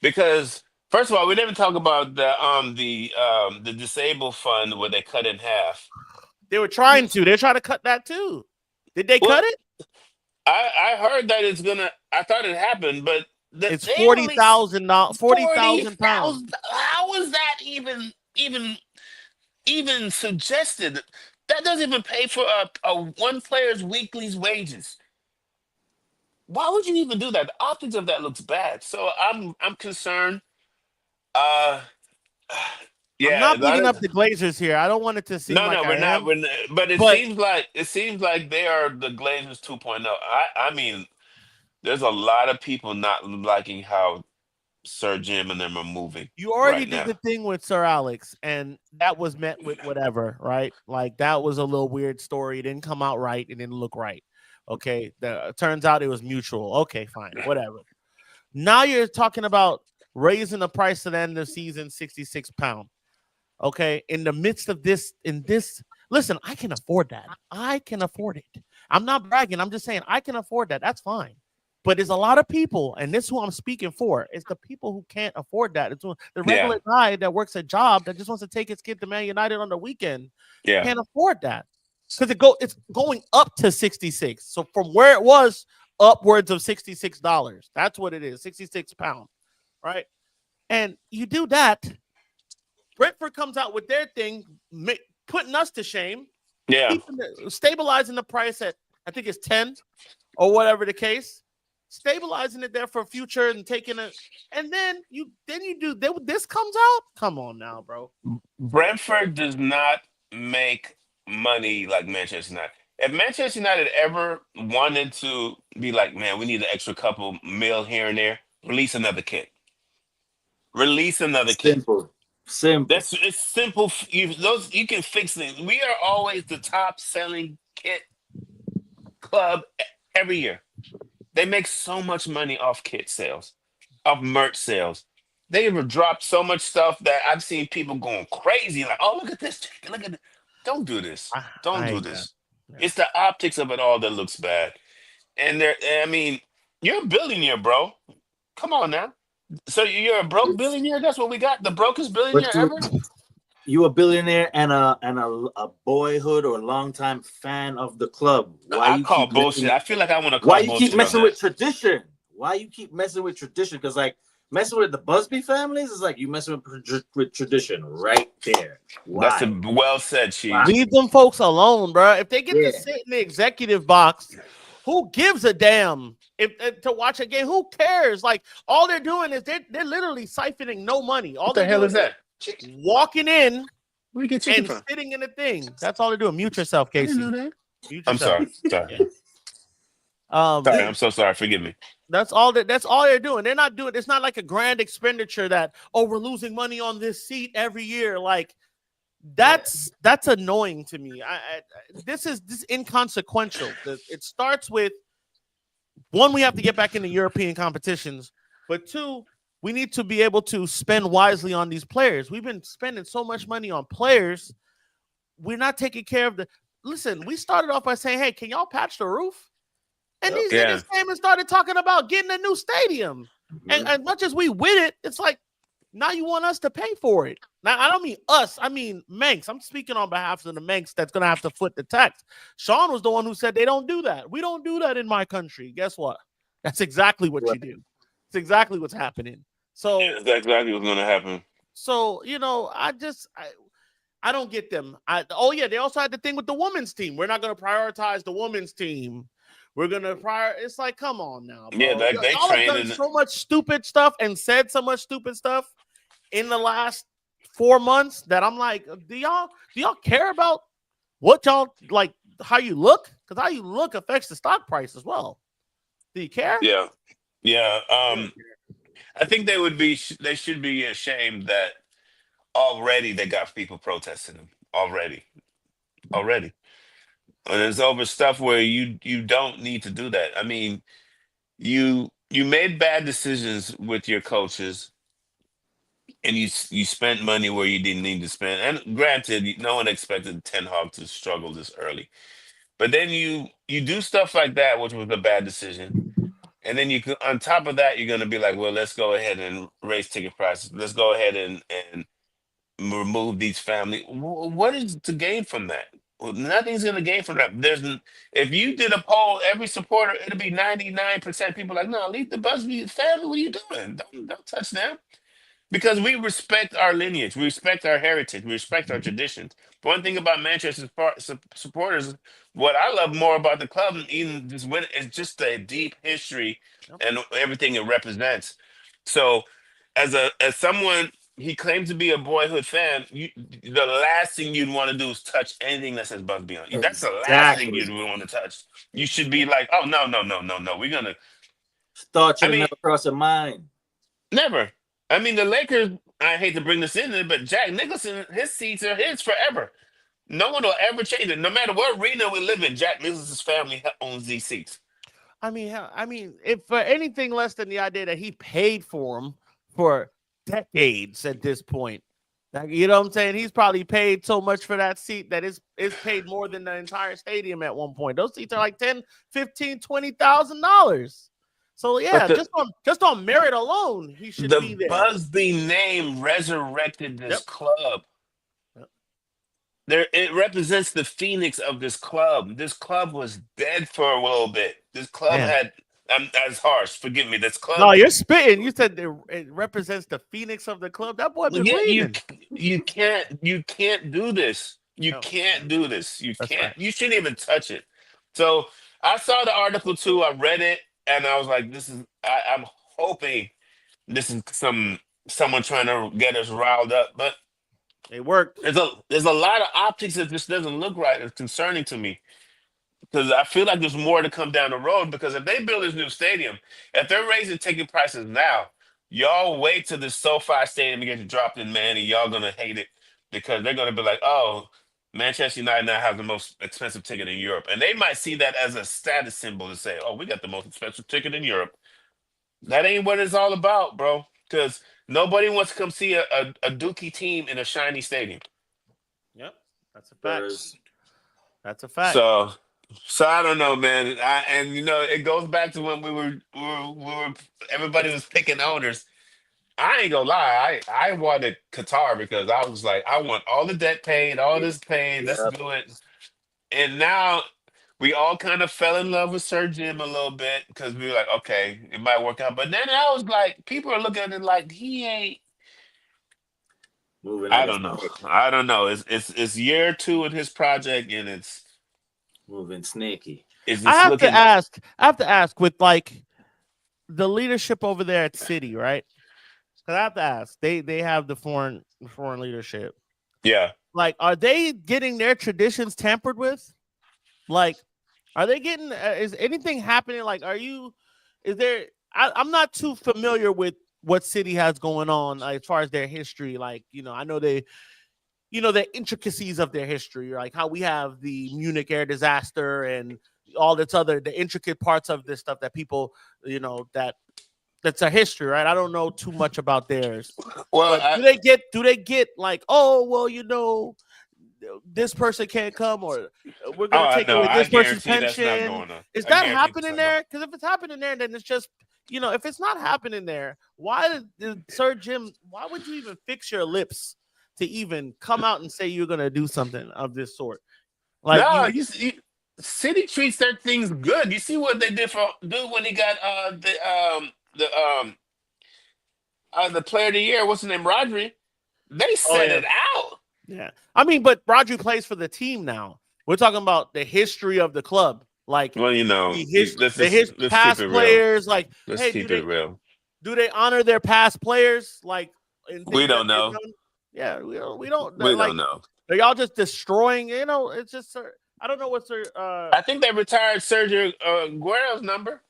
because first of all, we didn't talk about the disabled fund where they cut in half. They were trying to. They're trying to cut that too. Did they cut it? I heard that it's gonna. I thought it happened, but it's £40,000. £40,000. How is that even suggested? That doesn't even pay for a one player's weekly's wages. Why would you even do that? The optics of that looks bad. So I'm concerned. I'm Yeah, not a lot bigging up of the Glazers here. I don't want it to seem no, like we're I not. am, But but it seems like they are the Glazers 2.0. I mean, there's a lot of people not liking how Sir Jim and them are moving you already right did now. the thing with Sir Alex, and that was met with whatever, right? Like that was a little weird story. It didn't come out right. It didn't look right. Okay, turns out it was mutual. Okay, fine, whatever. Now you're talking about raising the price at the end of the season, 66 pound. Okay, in the midst of this, listen, I can afford that. I can afford it. I'm not bragging. I'm just saying I can afford that. That's fine. But there's a lot of people, and this is who I'm speaking for. It's the people who can't afford that. It's the Yeah, regular guy that works a job that just wants to take his kid to Man United on the weekend yeah, can't afford that because it's going up to 66. So from where it was, upwards of $66. That's what it is, 66 pounds, right? And you do that. Brentford comes out with their thing, putting us to shame, yeah, stabilizing the price at I think it's 10 or whatever the case, stabilizing it there for future and taking it, and then you do this comes out. Come on now, bro. Brentford does not make money like Manchester United. If Manchester United ever wanted to be like, man, we need an extra couple mil here and there, release another kit. Release another kit. Simple. Simple. It's simple. You can fix things. We are always the top selling kit club every year. They make so much money off kit sales, off merch sales. They have dropped so much stuff that I've seen people going crazy. Like, oh, look at this. Look at it. Don't do this. Don't I do hate that. this. Yeah. It's the optics of it all that looks bad. And I mean, you're a billionaire, bro. Come on now. So you're a broke billionaire? That's what we got? The brokest But billionaire ever? you a billionaire and a boyhood or longtime fan of the club. Why I you call keep bullshit. I feel like I want to why call you keep bullshit on messing that. with tradition? Why you keep messing with tradition? Because like messing with the Busby families is like you messing with tradition right there. That's Why? well said, Why? Chief. Leave them folks alone, bro. If they get to Yeah. sit in the executive box, who gives a damn if to watch a game? Who cares? Like all they're doing is they're literally siphoning no money. All What the they're hell doing is is that? Chicken. walking in Where you get chicken and from? sitting in the thing. That's all they're doing. Mute yourself, I didn't Casey. know that. Mute I'm yourself. sorry. Sorry. Yeah. Sorry. I'm so sorry. Forgive me. That's all they're doing. They're not doing. It's not like a grand expenditure that we're losing money on this seat every year. Like that's annoying to me. This is inconsequential. It starts with one, we have to get back into European competitions, but two, we need to be able to spend wisely on these players. We've been spending so much money on players, we're not taking care of the. Listen, we started off by saying, "Hey, can y'all patch the roof?" And these Yeah. niggas came and started talking about getting a new stadium. And as much as we with it, it's like now you want us to pay for it. Now I don't mean us, I mean Manx. I'm speaking on behalf of the Manx that's gonna have to foot the tax. Sean was the one who said they don't do that. We don't do that in my country. Guess what? That's exactly what you do. It's exactly what's happening. So, That's exactly what's going to happen. you know, I don't get them. They also had the thing with the women's team. We're not going to prioritize the women's team. We're going to It's like, come on now, Yeah, bro. they Y'all have trained done in. so much stupid stuff and said so much stupid stuff in the last 4 months that I'm like, do y'all care about what y'all like, how you look? Because how you look affects the stock price as well. Do you care? Yeah. Yeah. I think they should be ashamed that already they got people protesting them already. And it's over stuff where you don't need to do that. I mean, you made bad decisions with your coaches, and you spent money where you didn't need to spend. And granted, no one expected Ten Hag to struggle this early, but then you do stuff like that, which was a bad decision. And then on top of that, you're going to be like, well, let's go ahead and raise ticket prices. Let's go ahead and remove these family. What is to gain from that? Well, nothing's going to gain from that. If you did a poll, every supporter, it'll be 99% people like, no, leave the Busby family. What are you doing? Don't touch them. Because we respect our lineage, we respect our heritage, we respect our traditions. One thing about Manchester supporters, what I love more about the club, and even just win, is just the deep history and everything it represents. So, as someone he claims to be a boyhood fan. The last thing you'd want to do is touch anything that says Busby on. That's the last thing Exactly. you'd want to touch. You should be like, oh no, no, no, no, no. We're gonna. Thought should I have mean, never crossed your mind. never. I mean, the Lakers. I hate to bring this in, but Jack Nicholson, his seats are his forever. No one will ever change it. No matter what arena we live in, Jack Nicholson's family owns these seats. I mean, if for anything less than the idea that he paid for him for decades at this point, like, you know what I'm saying? He's probably paid so much for that seat that it's paid more than the entire stadium at one point. Those seats are like 10, 15, $20,000. So yeah, But just on merit alone, he should be the there. Busby name resurrected this Yep. club. Yep. There, it represents the phoenix of this club. This club was dead for a little bit. This club Man. had. That's harsh. Forgive me. This club. No, you're spitting. You said it represents the phoenix of the club. That boy been Yeah, bleeding. you can't do this. You No, can't do this. You that's can't. right. You shouldn't even touch it. So I saw the article too. I read it, and I was like, "This is." I'm hoping this is someone trying to get us riled up, but It worked. there's a lot of optics that just doesn't look right. It's concerning to me because I feel like there's more to come down the road. Because if they build this new stadium, if they're raising ticket prices now, y'all wait till the SoFi Stadium gets dropped in, man, and y'all gonna hate it because they're gonna be like, "Oh, Manchester United now has the most expensive ticket in Europe," and they might see that as a status symbol to say, "Oh, we got the most expensive ticket in Europe." That ain't what it's all about, bro. Because nobody wants to come see a Dookie team in a shiny stadium. Yep, that's a fact. Spurs. That's a fact. So I don't know, man. And it goes back to when we were everybody was picking owners. I ain't gonna lie, I wanted Qatar because I was like, I want all the debt paid, all this paid. Let's Yep. do it. And now we all kind of fell in love with Sir Jim a little bit because we were like, okay, it might work out. But then I was like, people are looking at it like he ain't. Moving I like a don't know. snake. I don't know. It's year two in his project, and Moving snaky. it's I just have to looking. ask. I have to ask with like the leadership over there at City, right? Because I have to ask. They have the foreign leadership. Yeah. Like, are they getting their traditions tampered with? Like, are they getting? Is anything happening? Like, is there? I'm not too familiar with what City has going on as far as their history. Like, I know the intricacies of their history, like how we have the Munich air disaster and all the intricate parts of this stuff that people, that's a history, right? I don't know too much about theirs, Well, but do they get like, oh, well, this person can't come, or we're gonna I take know. away I this person's guarantee that's not pension? going on. Is I that guarantee happening that's not going. there? Because if it's happening there, then it's just, if it's not happening there, why did Sir Jim? Why would you even fix your lips to even come out and say you're gonna do something of this sort? Like, No, you see, City treats their things good. You see what they did for dude when he got the player of the year. What's his name? Rodri. They set yeah. it out. Yeah, I mean, but Roger plays for the team now. We're talking about the history of the club, like Well, his let's keep past it real. players. Like, Let's hey, keep it real. do they honor their past players? Like, in We things that don't they've know. done? Yeah, we don't. We Like, don't know. are y'all just destroying? It's just I don't know what's their. I think they retired Sergio Aguero's number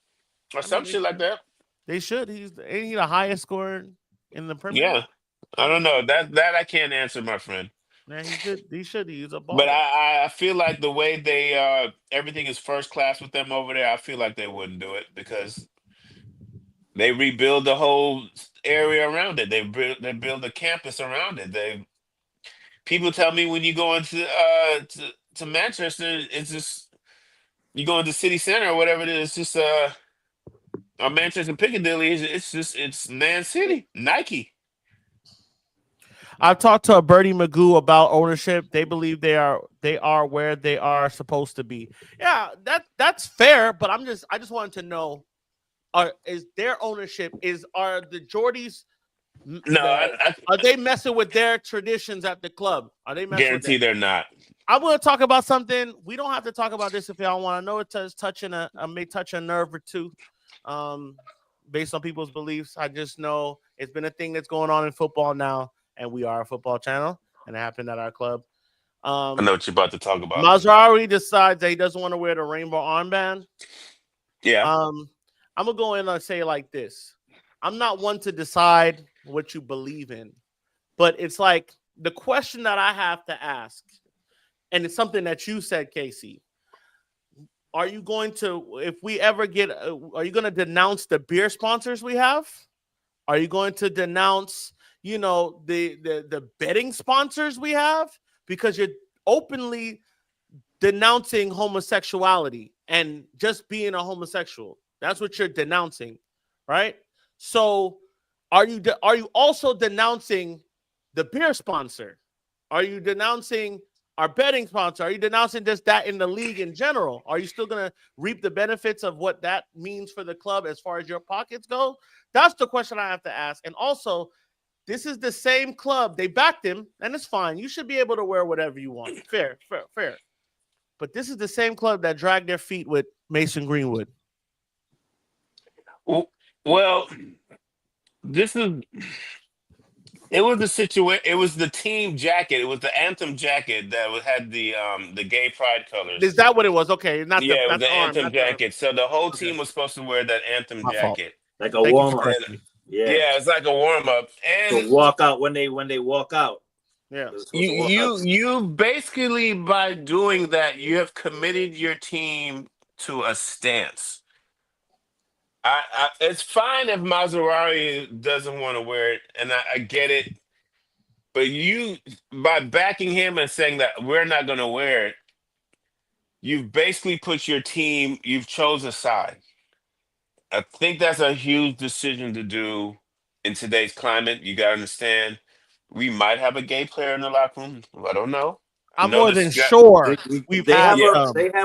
or I some mean, shit like that. they should. Ain't he the highest scorer in the Premier League? Yeah, I don't know that I can't answer, my friend. Man, he should. He's a But baller. I feel like the way they everything is first class with them over there. I feel like they wouldn't do it because they rebuild the whole area around it. They build a campus around it. People tell me when you go into to Manchester, it's just you go into City Center or whatever it is. It's just or Manchester Piccadilly. It's Man City, Nike. I've talked to a Bertie Magoo about ownership. They believe they are where they are supposed to be. Yeah, that's fair. But I just wanted to know, is their ownership are the Geordies? No, I Are they messing with their traditions at the club? Are they messing with guarantee them? they're not. I'm going to talk about something. We don't have to talk about this if y'all want. I know it may touch a nerve or two. based on people's beliefs. I just know it's been a thing that's going on in football now, and we are a football channel, and it happened at our club. I know what you're about to talk about. Mazraoui decides that he doesn't want to wear the rainbow armband. Yeah. I'm gonna go in and say it like this. I'm not one to decide what you believe in, but it's like the question that I have to ask, and it's something that you said, Casey. Are you going to, if we ever get, are you going to denounce the beer sponsors we have? Are you going to denounce, the betting sponsors we have? Because you're openly denouncing homosexuality and just being a homosexual. That's what you're denouncing, right? So are you also denouncing the beer sponsor? Are you denouncing our betting sponsor? Are you denouncing just that in the league in general? Are you still going to reap the benefits of what that means for the club as far as your pockets go? That's the question I have to ask. And also, this is the same club. They backed him, and it's fine. You should be able to wear whatever you want. Fair. But this is the same club that dragged their feet with Mason Greenwood. Well, it was the situation. It was the team jacket. It was the anthem jacket that had the gay pride colors. Is that what it was? Okay, It was the anthem jacket. So the whole team was supposed to wear that anthem jacket, like a warm up. Yeah, it's like a warm up. And to walk out when they walk out. Yeah, you basically, by doing that, you have committed your team to a stance. It's fine if Mazraoui doesn't want to wear it, and I get it. But you, by backing him and saying that we're not going to wear it, you've basically put your team, you've chose a side. I think that's a huge decision to do in today's climate. You got to understand, we might have a gay player in the locker room. I don't know. I'm more than sure they have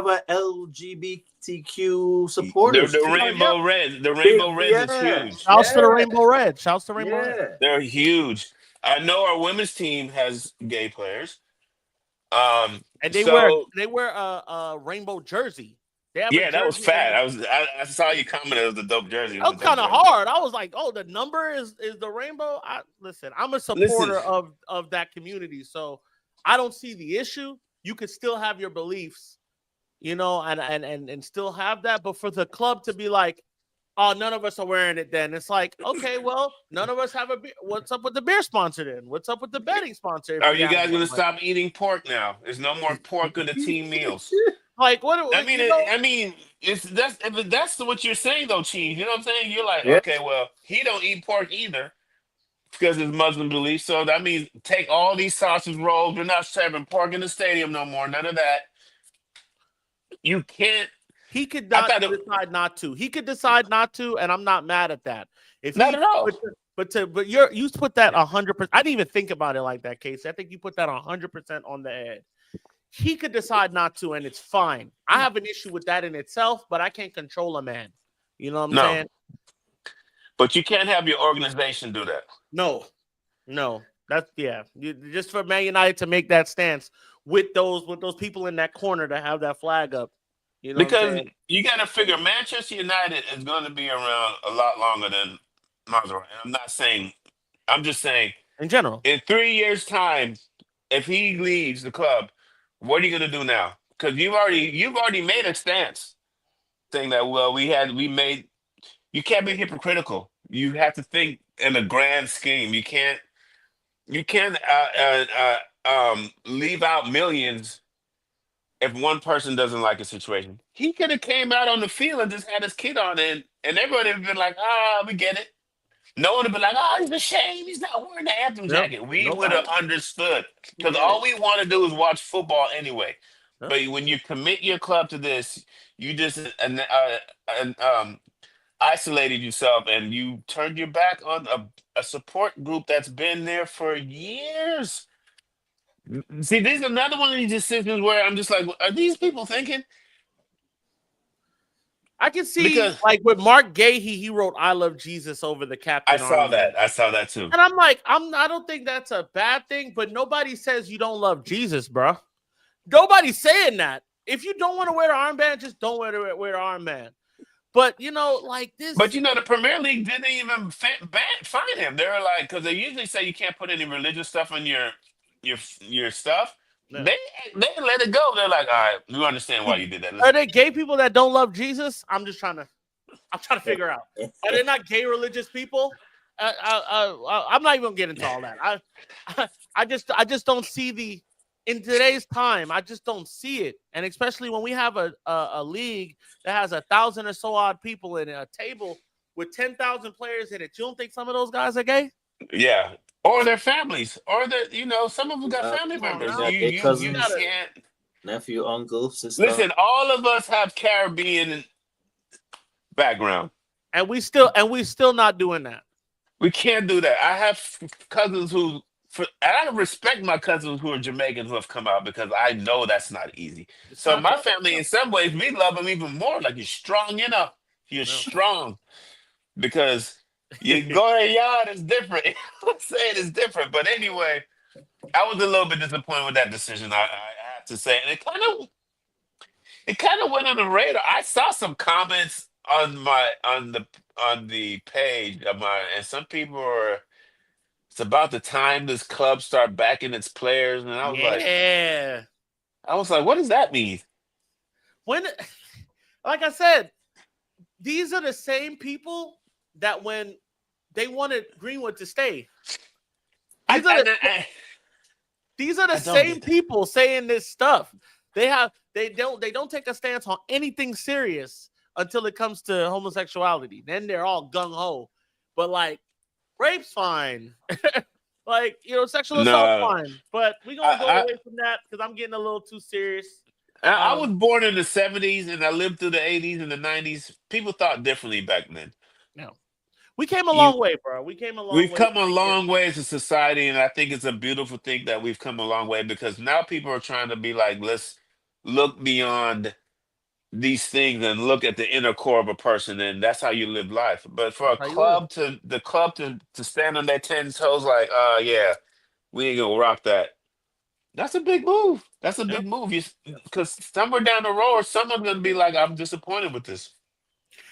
a LGBTQ supporters. The Rainbow Reds. The Rainbow Reds is huge. Shouts to the Rainbow Reds. Shouts to Rainbow Reds. They're huge. I know our women's team has gay players. And they wear a rainbow jersey. That was fat. I saw you comment it was a dope jersey. That was kind of hard. I was like, oh, the number is the rainbow. Listen, I'm a supporter of that community, so I don't see the issue. You could still have your beliefs, and still have that. But for the club to be like, oh, none of us are wearing it, then it's like, okay, well, none of us have a beer. What's up with the beer sponsor then? What's up with the betting sponsor? Are you guys going to stop eating pork now? There's no more pork in the team meals. Like what? I mean, that's what you're saying though, Cheese. You know what I'm saying? You're like, okay, well, he don't eat pork either because of his Muslim beliefs. So that means take all these sausage rolls. We're not serving pork in the stadium no more. None of that. You can't. He could decide not to. He could decide not to, and I'm not mad at that. Not at all. But you put that 100%. I didn't even think about it like that, Casey. I think you put that 100% on the head. He could decide not to, and it's fine. I have an issue with that in itself, but I can't control a man. You know what I'm saying? But you can't have your organization do that. No. That's just for Man United to make that stance with those people in that corner to have that flag up. You know, because you got to figure Manchester United is going to be around a lot longer than Mazraoui. I'm just saying in general. In 3 years' time, if he leaves the club, what are you going to do now? Because you've already made a stance saying that you can't be hypocritical. You have to think in a grand scheme. You can't leave out millions if one person doesn't like a situation. He could have came out on the field and just had his kid on it, and everyone would have been like, we get it. No one would have been like, it's a shame he's not wearing the anthem jacket. We would have understood. Because all we want to do is watch football anyway. Yep. But when you commit your club to this, you just isolated yourself and you turned your back on a support group that's been there for years. See, this is another one of these decisions where I'm just like, are these people thinking? I can see, like with Mark Gahey, he wrote "I love Jesus" over the captain. I saw that too. And I'm like, I don't think that's a bad thing, but nobody says you don't love Jesus, bro. Nobody's saying that. If you don't want to wear the armband, just don't wear the armband. But you know, like this. But you know, the Premier League didn't even fine him. They were like, because they usually say you can't put any religious stuff on your stuff. No. They let it go. They're like, all right, we understand why you did that. Are they gay people that don't love Jesus? I'm trying to figure out. Are they not gay religious people? I'm not even gonna get into all that. I just don't see the in today's time. I just don't see it, and especially when we have a league that has 1,000 or so odd people in a table with 10,000 players in it. You don't think some of those guys are gay? Yeah, or their families, or some of them got family Come on members. now. got their You You gotta, cousins, can't nephew, uncle, sister. listen. All of us have Caribbean background. and we still not doing that. We can't do that. I have cousins and I respect my cousins who are Jamaican who have come out because I know that's not easy. It's So not my tough. family, in some ways, we love them even more. Like you're strong, you're No. strong because you go in yard is different. I'm saying it's different, but anyway, I was a little bit disappointed with that decision. I have to say, and it kind of went on the radar. I saw some comments on the page of mine, and some people were. It's about the time this club start backing its players, and Yeah. I was like, what does that mean? When, like I said, these are the same people that when they wanted Greenwood to stay. I, These are the, I, these are the I don't same get that. people saying this stuff. They don't take a stance on anything serious until it comes to homosexuality. Then they're all gung ho. But like rape's fine. Like, sexual assault No, fine. But we're gonna go I, away from that because I'm getting a little too serious. I was born in the '70s, and I lived through the '80s and the '90s. People thought differently back then. No. We came a You, long way, bro. We came a long we've way. come a long way as a society, and I think it's a beautiful thing that we've come a long way because now people are trying to be like, let's look beyond these things and look at the inner core of a person, and that's how you live life. But for That's how you live. the club to stand on their 10 toes, like, yeah, we ain't gonna rock that. That's a big move. That's a Yeah. big move. Because somewhere down the road, someone's gonna be like, I'm disappointed with this.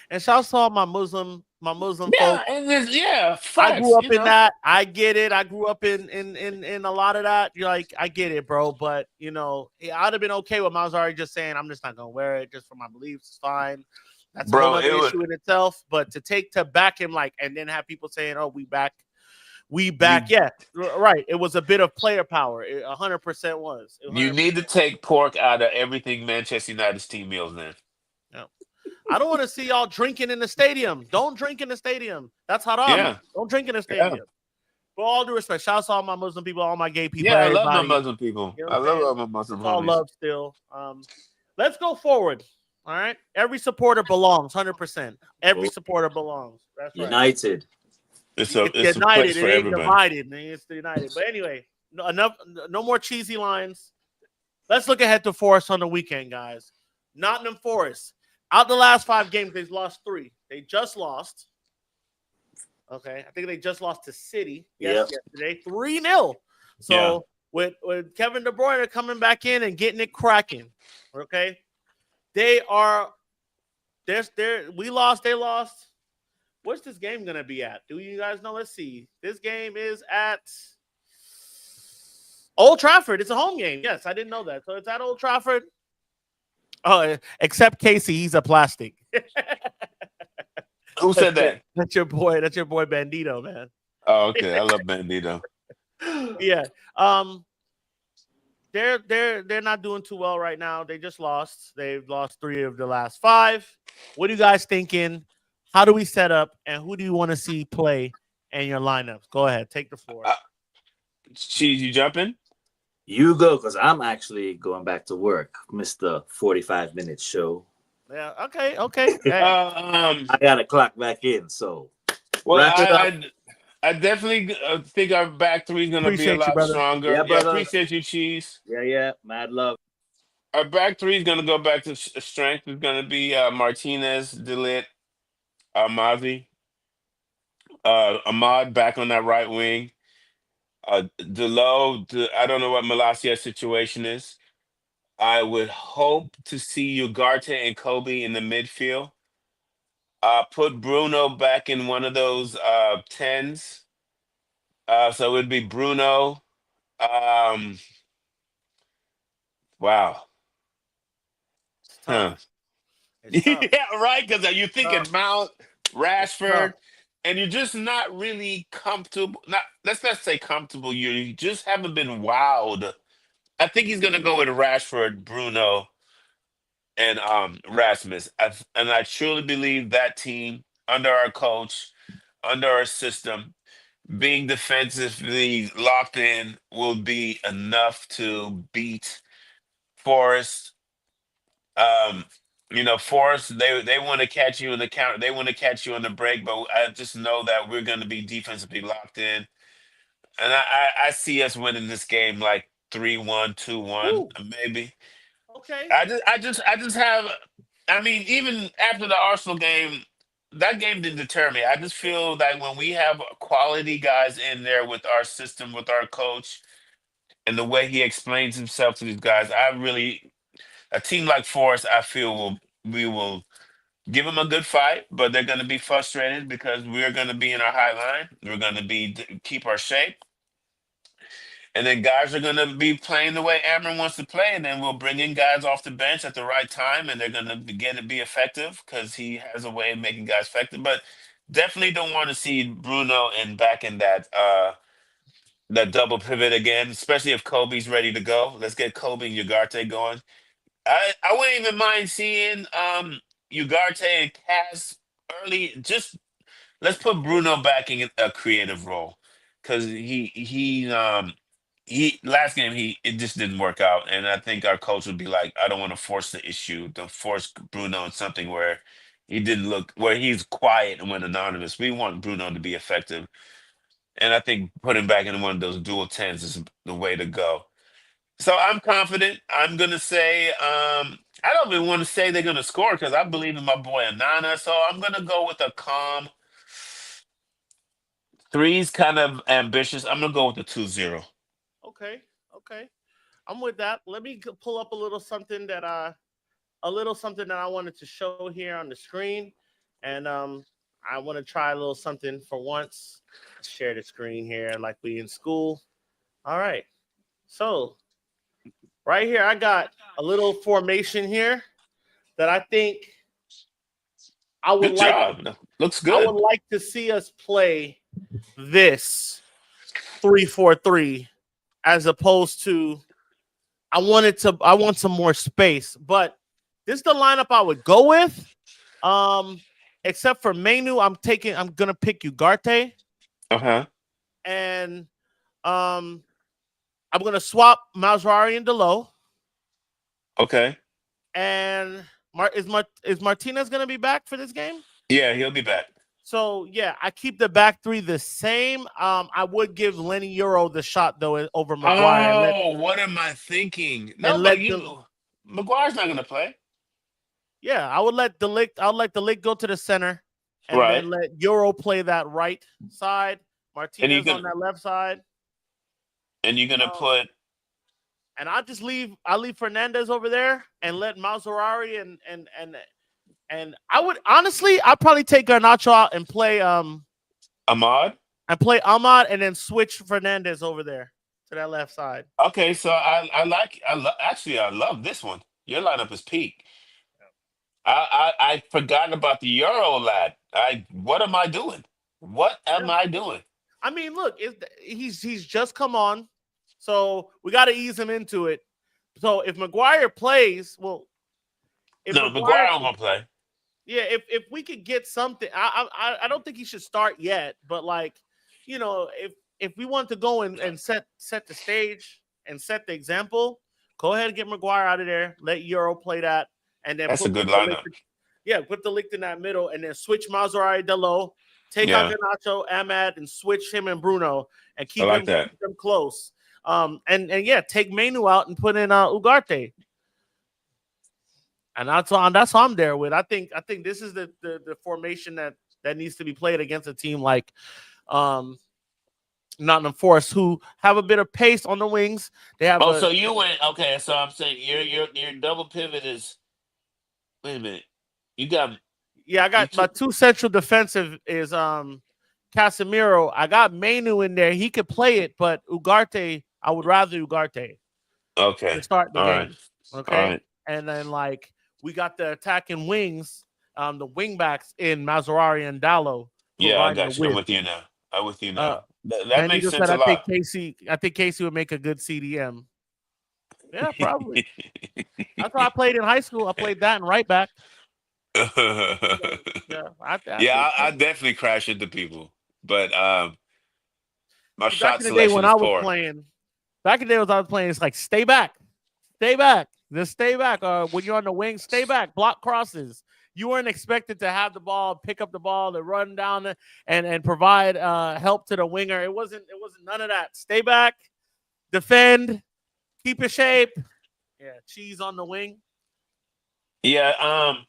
And shouts to all my Muslim Yeah, folks. and yeah, I facts. grew up in that. I get it. I grew up in a lot of that. You're like, I get it, bro. But I'd have been okay with Mazzari just saying, I'm just not gonna wear it just for my beliefs. It's fine. That's a whole bro. other It would. issue in itself. But to back him and then have people saying, "Oh, we back." You Yeah, right. It was a bit of player power. It 100% was. It you 100%. need to take pork out of everything Manchester United's team meals. Then Yeah. I don't want to see y'all drinking in the stadium. Don't drink in the stadium. That's haram. yeah, Don't drink in the yeah, stadium. With all due respect, shouts to all my Muslim people, all my gay people, yeah. I love my everybody. Muslim people. You know I what I'm love saying? all my Muslim It's all homies. love still. Let's go forward. All right. Every supporter belongs, 100%. Every supporter belongs. That's right. United. It's It's a place united. for It ain't everybody. divided. It's united. But anyway, no more cheesy lines. Let's look ahead to Forest on the weekend, guys. Nottingham Forest. Out the last 5 games, they've lost 3. They just lost. Okay. I think they just lost to City yesterday. 3-0. So Yeah. with Kevin De Bruyne coming back in and getting it cracking. Okay. We lost, they lost. What's this game gonna be at? Do you guys know? Let's see. This game is at Old Trafford. It's a home game. Yes, I didn't know that. So it's at Old Trafford. Oh, except Casey, he's a plastic. Who said that? That's your boy. That's your boy Bandito, man. Oh, okay. I love Bandito. Yeah. They're not doing too well right now. They just lost. They've lost 3 of the last 5. What are you guys thinking? How do we set up, and who do you want to see play in your lineups? Go ahead, take the floor. Cheese, you jumping? You go, because I'm actually going back to work. Missed the 45-minute show. Yeah. Okay. Hey. I got to clock back in, so. Well, wrap it up. I definitely think our back 3 is going to be a Appreciate you, lot brother. stronger. Yeah, brother. Appreciate you, Cheese. Yeah. Mad love. Our back 3 is going to go back to strength. It's going to be Martinez, DeLitt, Mazi, Ahmad back on that right wing. Delo, I don't know what Malasia's situation is. I would hope to see Ugarte and Kobe in the midfield. Put Bruno back in one of those 10s. So it'd be Bruno. Um, wow. It's Huh. tough. It's tough. Yeah, right. Because you're thinking Tough. Mount, It's tough. Rashford, and you're just not really comfortable. Not let's not say comfortable. You just haven't been wowed. I think he's gonna go with Rashford, Bruno, and Rasmus. And I truly believe that team under our coach, under our system, being defensively locked in will be enough to beat Forest. Um, Forest, they want to catch you in the counter. They want to catch you on the break, but I just know that we're going to be defensively locked in, and I see us winning this game like 3-1, 2-1, Woo. maybe. Okay. I just have. I mean, even after the Arsenal game, that game didn't deter me. I just feel that when we have quality guys in there with our system, with our coach, and the way he explains himself to these guys, a team like Forest, I feel we will give them a good fight, but they're going to be frustrated because we're going to be in our high line. We're going to keep our shape, and then guys are going to be playing the way Amron wants to play, and then we'll bring in guys off the bench at the right time, and they're going to begin to be effective because he has a way of making guys effective. But definitely don't want to see Bruno and back in that double pivot again, especially if Kobe's ready to go. Let's get Kobe and Ugarte going. I wouldn't even mind seeing Ugarte and Cass early. Just let's put Bruno back in a creative role because he last game it just didn't work out, and I think our coach would be like, I don't want to force the issue, to force Bruno in something where he didn't look where he's quiet and went anonymous. We want Bruno to be effective, and I think putting back in one of those dual tens is the way to go. So I'm confident. I'm gonna say I don't even want to say they're gonna score because I believe in my boy Anana. So I'm gonna go with a calm three's kind of ambitious. I'm gonna go with the 2-0. Okay. Okay. I'm with that. Let me pull up a little something that I wanted to show here on the screen, and I want to try a little something for once. Share the screen here like we in school. All right. So right here, I got a little formation here that I think I would Good like. job. Looks I would good. like to see us play this 3-4-3 as opposed to I want some more space, but this is the lineup I would go with. Um, except for Menu, I'm gonna pick Ugarte, Uh-huh. and um I'm gonna swap Mazrari and Delo. Okay. And is Martinez gonna be back for this game? Yeah, he'll be back. So yeah, I keep the back three the same. I would give Lenny Euro the shot though over Maguire Oh, what am I thinking? and No, but let the McGuire's not gonna play. yeah, I would let Delict. I would let Delict go to the center, and Right. then let Euro play that right side. And you Martinez on can that left side. and you're gonna Um, put and I leave Fernandez over there and let Maserati and I would honestly I'd probably take Garnacho out Ahmad. and play Ahmad and then switch Fernandez over there to that left side. Okay, so actually I love this one. Your lineup is peak. I forgot about the Euro lad. What am I doing? What am Yeah. I doing? I mean, look, he's just come on, so we got to ease him into it. So if Maguire plays, well, if No, Maguire, McGuire will gonna play. yeah, if we could get something, I don't think he should start yet, but like, if we want to go and set the stage and set the example, go ahead and get Maguire out of there, let Euro play that, and then That's a put good the lick, lineup. yeah, put the lick in that middle, and then switch Maserati Delo, take out Yeah, Ganacho, Ahmad, and switch him and Bruno, and I like that. keep them close. And yeah, take Menu out and put in Ugarte. And that's all I'm there with. I think this is the formation that needs to be played against a team like Nottingham Forest, who have a bit of pace on the wings. They have Oh, a so you went okay. So I'm saying your double pivot is. Wait a minute. You got. Yeah, I got my two central defensive is Casemiro. I got Mainu in there. He could play it, but Ugarte, I would rather Ugarte to Okay. start the All right. game. All Okay. right. And then like we got the attacking wings, the wing backs in Mazzarari and Dallo Yeah, I providing the got you. I'm width. with you now. I'm with you Uh now. That makes Benito sense said a I think lot. Casey would make a good CDM. Yeah, probably. That's what I played in high school. I played that in right back. Yeah, I think I so. definitely crash into people, but my See, back shot in the day selection when is I was poor. playing, it's like stay back, just stay back. When you're on the wing, stay back, block crosses. You weren't expected to have the ball, pick up the ball, to run down and provide help to the winger. It wasn't none of that. Stay back, defend, keep your shape. Yeah, cheese on the wing. Yeah, I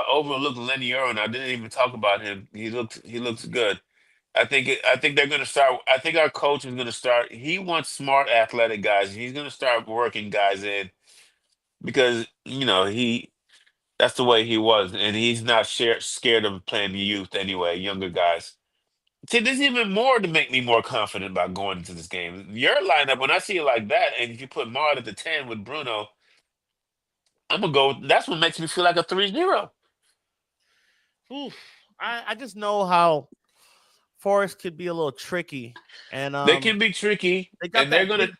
overlooked Lenny Earl, and I didn't even talk about him. He looks good. I think they're gonna start. I think our coach is gonna start. He wants smart, athletic guys. He's gonna start working guys in because that's the way he was, and he's not scared of playing the youth anyway, younger guys. See, there's even more to make me more confident about going into this game. Your lineup, when I see it like that, and if you put Mard at the 10 with Bruno, I'm gonna go. That's what makes me feel like a 3-0. Oof. I just know how Forest could be a little tricky, and They can be tricky, they got and they're that gonna big.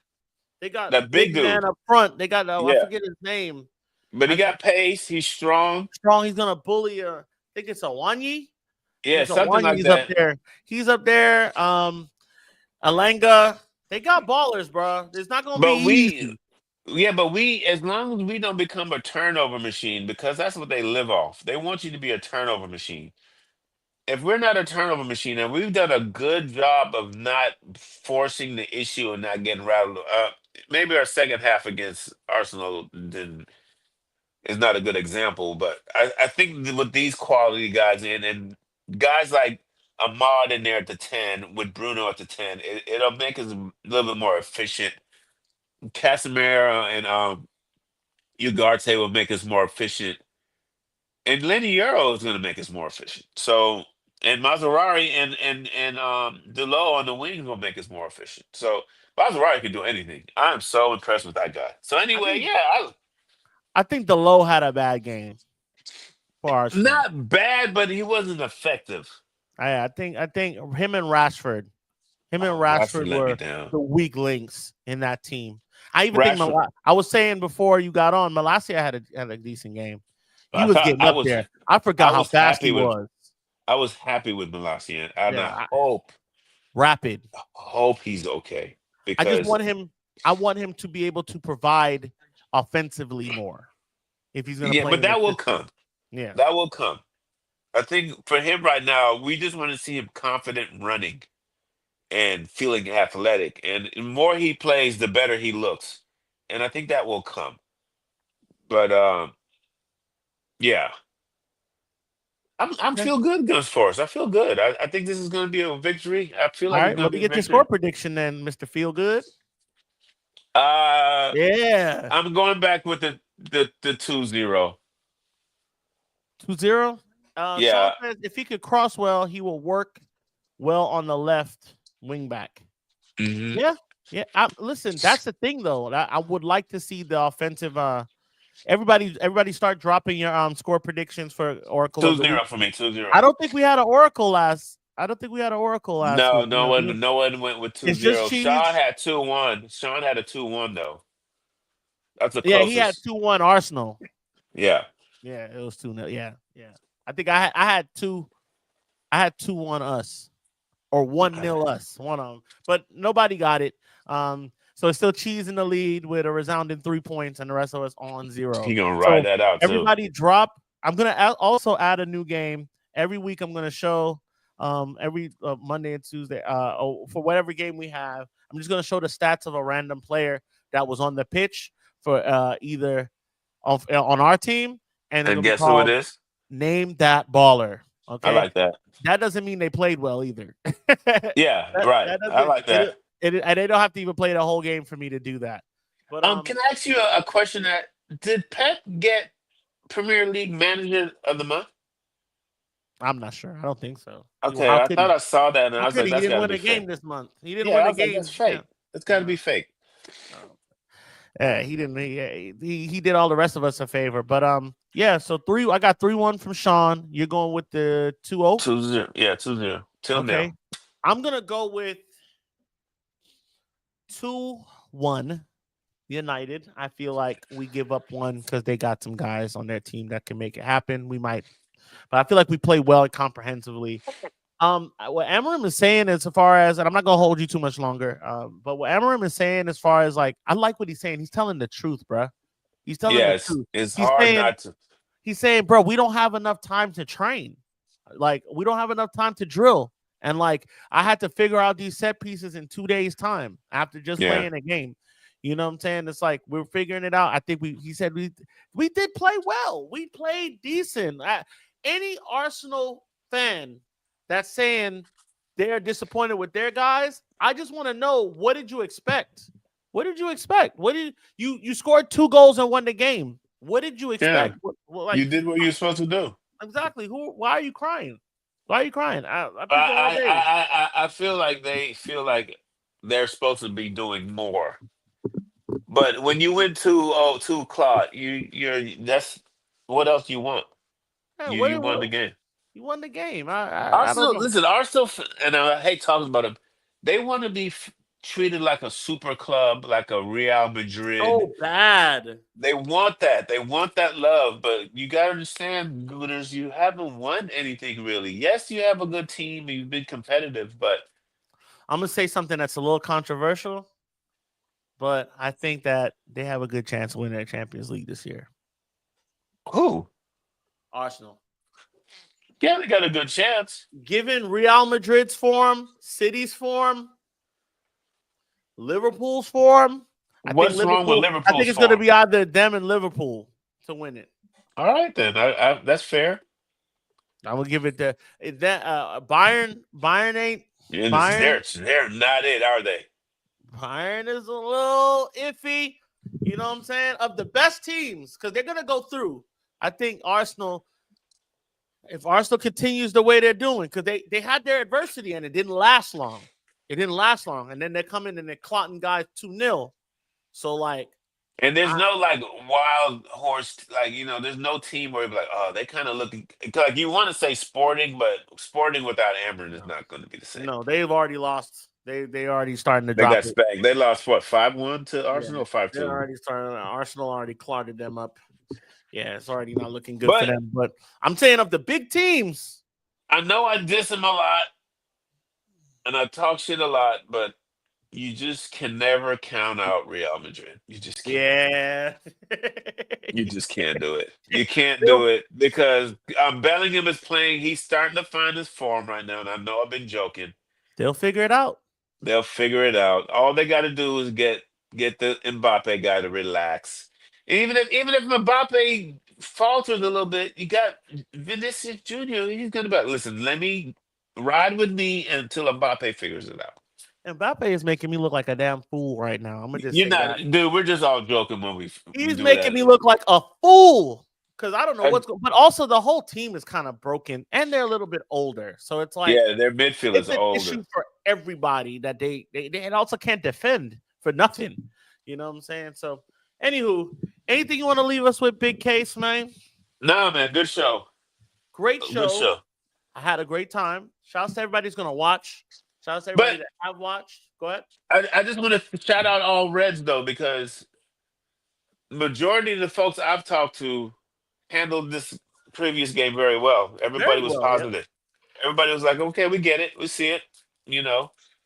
They got that big big man dude. up front. They got I Yeah, forget his name. but he I think got pace. He's strong. strong. He's gonna bully. I think it's Awanyi. I think Yeah, it's something Awanyi. like He's up that. there. He's up there. Alanga. They got ballers, bro. It's not gonna be But easy. as long as we don't become a turnover machine, because that's what they live off. They want you to be a turnover machine. If we're not a turnover machine, and we've done a good job of not forcing the issue and not getting rattled up, maybe our second half against Arsenal is not a good example, but I think with these quality guys and guys like Ahmad in there at the 10 with Bruno at the 10, it'll make us a little bit more efficient. Casemiro and Ugarte will make us more efficient, and Lenny Euro is going to make us more efficient. So, and Maserati and Delo on the wings will make us more efficient. So Maserati can do anything. I'm so impressed with that guy. So I anyway, think yeah, I think the low had a bad game for Arsenal. not bad, but he wasn't effective. I think him and Rashford. Him and Oh, Rashford Rashford let me were down. the weak links in that team. I even think Rashford, I was saying before you got on, Malacia had a decent game. He I was thought getting up there. I I forgot how was fast happy he with was. I was happy with Malacia, and Yeah, I rapid. hope he's okay I just because want him. I want him to be able to provide offensively more if he's going to yeah, play but in the that will system. come. Yeah. That will come. I think for him right now, we just want to see him confident running and feeling athletic. And the more he plays, the better he looks. And I think that will come. But yeah, I'm Okay. feel good against Forest. I feel good. I think this is going to be a victory. I feel All like it's right. going Let to me be a get your score victory. prediction then, Mr. Feelgood. Uh, Yeah. I'm going back with the 2-0. 2-0. Sean Yeah. says if he could cross well, he will work well on the left wing back. Hmm. Yeah. Yeah. Listen, that's the thing though. I would like to see the offensive everybody start dropping your score predictions for Oracle of the Week. 2-0 for me. 2-0. I don't think we had an Oracle last No, week. no one went with two It's just zero. Sean cheese. had 2-1. Sean had a 2-1 though. That's the Yeah, he had closest. 2-1 Arsenal. Yeah. Yeah, it was 2-0. Yeah, yeah. I think I had 2-1 us or 1-0 us, one of them. But nobody got it. So it's still cheese in the lead with a resounding 3 points and the rest of us on 0. He gonna ride So that out too. everybody drop. I'm going to also add a new game. Every week I'm going to show every Monday and Tuesday for whatever game we have. I'm just going to show the stats of a random player that was on the pitch for either on our team, and And it'll be guess who it called is? Name That Baller. I Okay, like that. that doesn't mean they played well either. Yeah, right. that I doesn't like that. and they don't have to even play the whole game for me to do that. But Can I ask you a question that did Pep get Premier League Manager of the Month? I'm not sure. I don't think so. Okay, How I could thought he? I saw that, and I How was could like, he? He that's didn't got to win be a game fake. this month. He didn't Yeah, win I a was like, that's game. Yeah. fake. It's got to be fake. Yeah, he didn't. He did all the rest of us a favor. But yeah. So I got 3-1 from Sean. You're going with the 2-0. 2-0. Yeah, 2-0. Till now. Okay. I'm gonna go with 2-1 United. I feel like we give up one because they got some guys on their team that can make it happen. We might, but I feel like we play well and comprehensively. What Amarim is saying as far as, and I'm not gonna hold you too much longer. But what Amarim is saying as far as like, I like what he's saying. He's telling the truth, bruh. He's telling Yeah, the truth. it's He's hard saying, not to. bro, we don't have enough time to train. Like, we don't have enough time to drill. And like, I had to figure out these set pieces in 2 days' time after just Yeah. playing a game. You know what I'm saying? It's like we're figuring it out. I think he said we did play well. We played decent. Any Arsenal fan that's saying they're disappointed with their guys, I just want to know, what did you expect? What did you expect? What did you scored 2 goals and won the game? What did you expect? Yeah. Like, You did what you were supposed to do. exactly. Why are you crying? Why are you crying? I people all day. I feel like they feel like they're supposed to be doing more. But when you went to Claude, that's what else you want. Hey, You won the game. you won the game. I don't Arsenal, know. listen, Arsenal, and I hate talking about them. They want to be treated like a super club, like a Real Madrid. So bad. They want that. They want that love. But you got to understand, Gooters, you haven't won anything really. Yes, you have a good team and you've been competitive, but I'm gonna say something that's a little controversial, but I think that they have a good chance of winning the Champions League this year. who? Arsenal. Yeah, they got a good chance. Given Real Madrid's form, City's form, Liverpool's form, I think What's wrong with Liverpool's it's going to form? be either them and Liverpool to win it. All right, then. That's fair. I'm gonna give it to that. Bayern ain't. And Bayern, they're not it, are they? Bayern is a little iffy. You know what I'm saying? Of the best teams, because they're gonna go through. I think Arsenal. If Arsenal continues the way they're doing, because they had their adversity and it didn't last long. It didn't last long, and then they're coming and they're clotting guys 2-0. So like, And there's no like wild horse, like there's no team where you're like, oh, they kind of look like you want to say Sporting, but Sporting without Amber is not going to be the same. no, they've already lost. They already starting to They drop got it. spanked. They lost what 5-1 to Arsenal, or 5-2. They're already starting. Arsenal already clotted them up. Yeah, it's already not looking good But for them. But I'm saying of the big teams, I know I diss them a lot, and I talk shit a lot, but you just can never count out Real Madrid. You just can't. yeah, You just can't do it. You can't They'll- do it because Bellingham is playing. He's starting to find his form right now, and I know I've been joking. they'll figure it out. They'll figure it out. All they got to do is get the Mbappe guy to relax. And even if Mbappe falters a little bit, you got Vinicius Jr. He's gonna be like, listen, let me ride with me until Mbappe figures it out. Mbappe is making me look like a damn fool right now. I'm gonna just You're say not, that. dude. We're just all joking when we He's do making that. me look like a fool because I don't know And- what's going. But also the whole team is kind of broken, and they're a little bit older. So it's like, Yeah, their midfield it's is an older. issue for everybody that they also can't defend for nothing. You know what I'm saying? So, anywho, anything you want to leave us with, Big Case, man? No, man, good show. Great show. Good show. I had a great time. Shouts to everybody who's gonna watch. Shouts to everybody But- that have watched. Go ahead. I just want to shout out all Reds though, because majority of the folks I've talked to handled this previous game very well. Everybody Very was well, yeah. positive. Everybody was like, "Okay, we get it. We see it."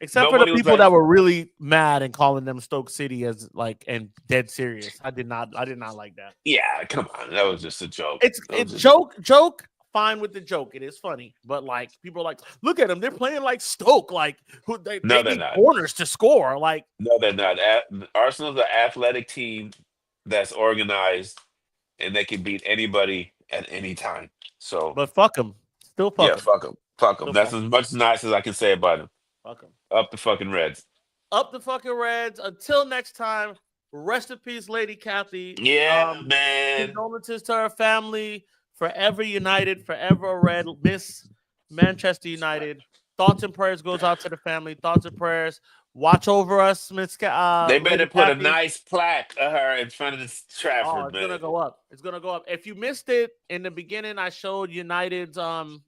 Except for Nobody the was people like- that were really mad and calling them Stoke City as like and dead serious. I did not like that. Yeah, come on, that was just a joke. It's That was joke. Fine with the joke. It is funny, but like people are like, look at them. They're playing like Stoke. Like who they No, they're need not. corners to score. Like No, they're not. Arsenal's an athletic team that's organized, and they can beat anybody at any time. So, but fuck them. Still fuck yeah, 'em. fuck them. Fuck them. Still That's fuck as much nice as I can say about them. Fuck them. Up the fucking Reds. Up the fucking Reds. Until next time. Rest in peace, Lady Kathy. Yeah, man. Condolences to her family. Forever united, forever red. Miss Manchester United. Thoughts and prayers goes out to the family. Thoughts and prayers. Watch over us, They better Lady put a Kathy. nice plaque of her in front of the Oh, Trafford, it's man. gonna go up. It's gonna go up. If you missed it in the beginning, I showed United's Tribute.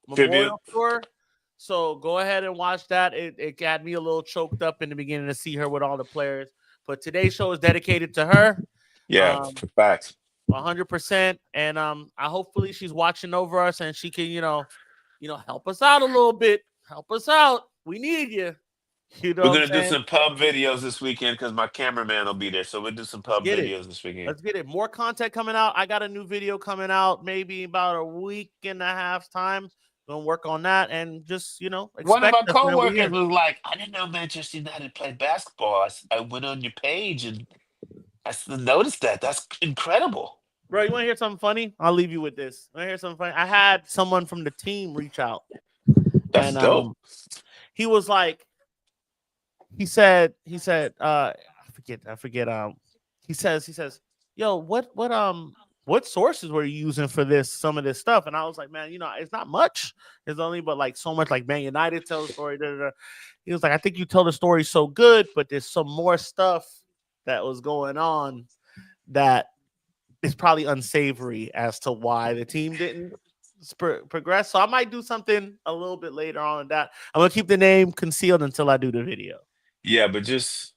memorial tour. So go ahead and watch that. It got me a little choked up in the beginning to see her with all the players. But today's show is dedicated to her. Yeah, facts. 100%. And I hopefully she's watching over us and she can, help us out a little bit. Help us out. We need you. You know We're what I'm gonna do saying? some pub videos this weekend because my cameraman will be there. So we'll do some pub get it. videos this weekend. Let's get it. More content coming out. I got a new video coming out maybe about a week and a half's time. Gonna work on that and just, One of expect my us, man. We coworkers here. was like, "I didn't know Manchester United played basketball." I went on your page and noticed that. That's incredible. Bro, you want to hear something funny? I'll leave you with this. Want to hear something funny? I had someone from the team reach out. That's And dope. he was like, he said, I forget. He says, yo, what sources were you using for some of this stuff? And I was like, man, it's not much. It's only but like so much, like Man United tells a story. Da, da, da. He was like, I think you tell the story so good, but there's some more stuff that was going on that is probably unsavory as to why the team didn't progress. So I might do something a little bit later on that. I'm gonna keep the name concealed until I do the video. Yeah, but just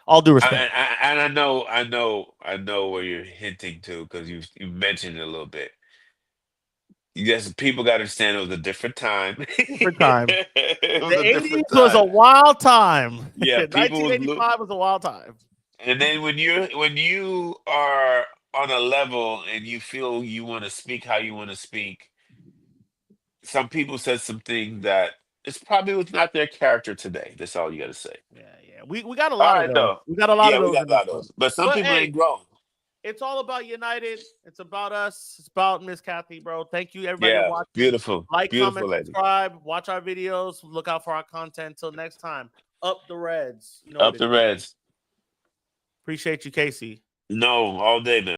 All due respect. I know where you're hinting to because you mentioned it a little bit. Yes, people got to understand it was a different time. Different time. It was The a 80s different was a time. wild time. Yeah, people was 1985 was a wild time. and then when you are on a level and you feel you want to speak how you want to speak, some people said something that it's probably was not their character today. That's all you got to say. Yeah. We got a All lot of right, those. though. We got a lot Yeah, of we those got in a lot this of one. those, but some But people hey, ain't grown. it's all about United. It's about us. It's about Miss Kathy, bro. Thank you, everybody, for Yeah, watching. beautiful, Like, beautiful comment, lady. subscribe, watch our videos. Look out for our content. Until next time, up the Reds. You know Up what it the is. Reds. Appreciate you, Casey. No, all day, man.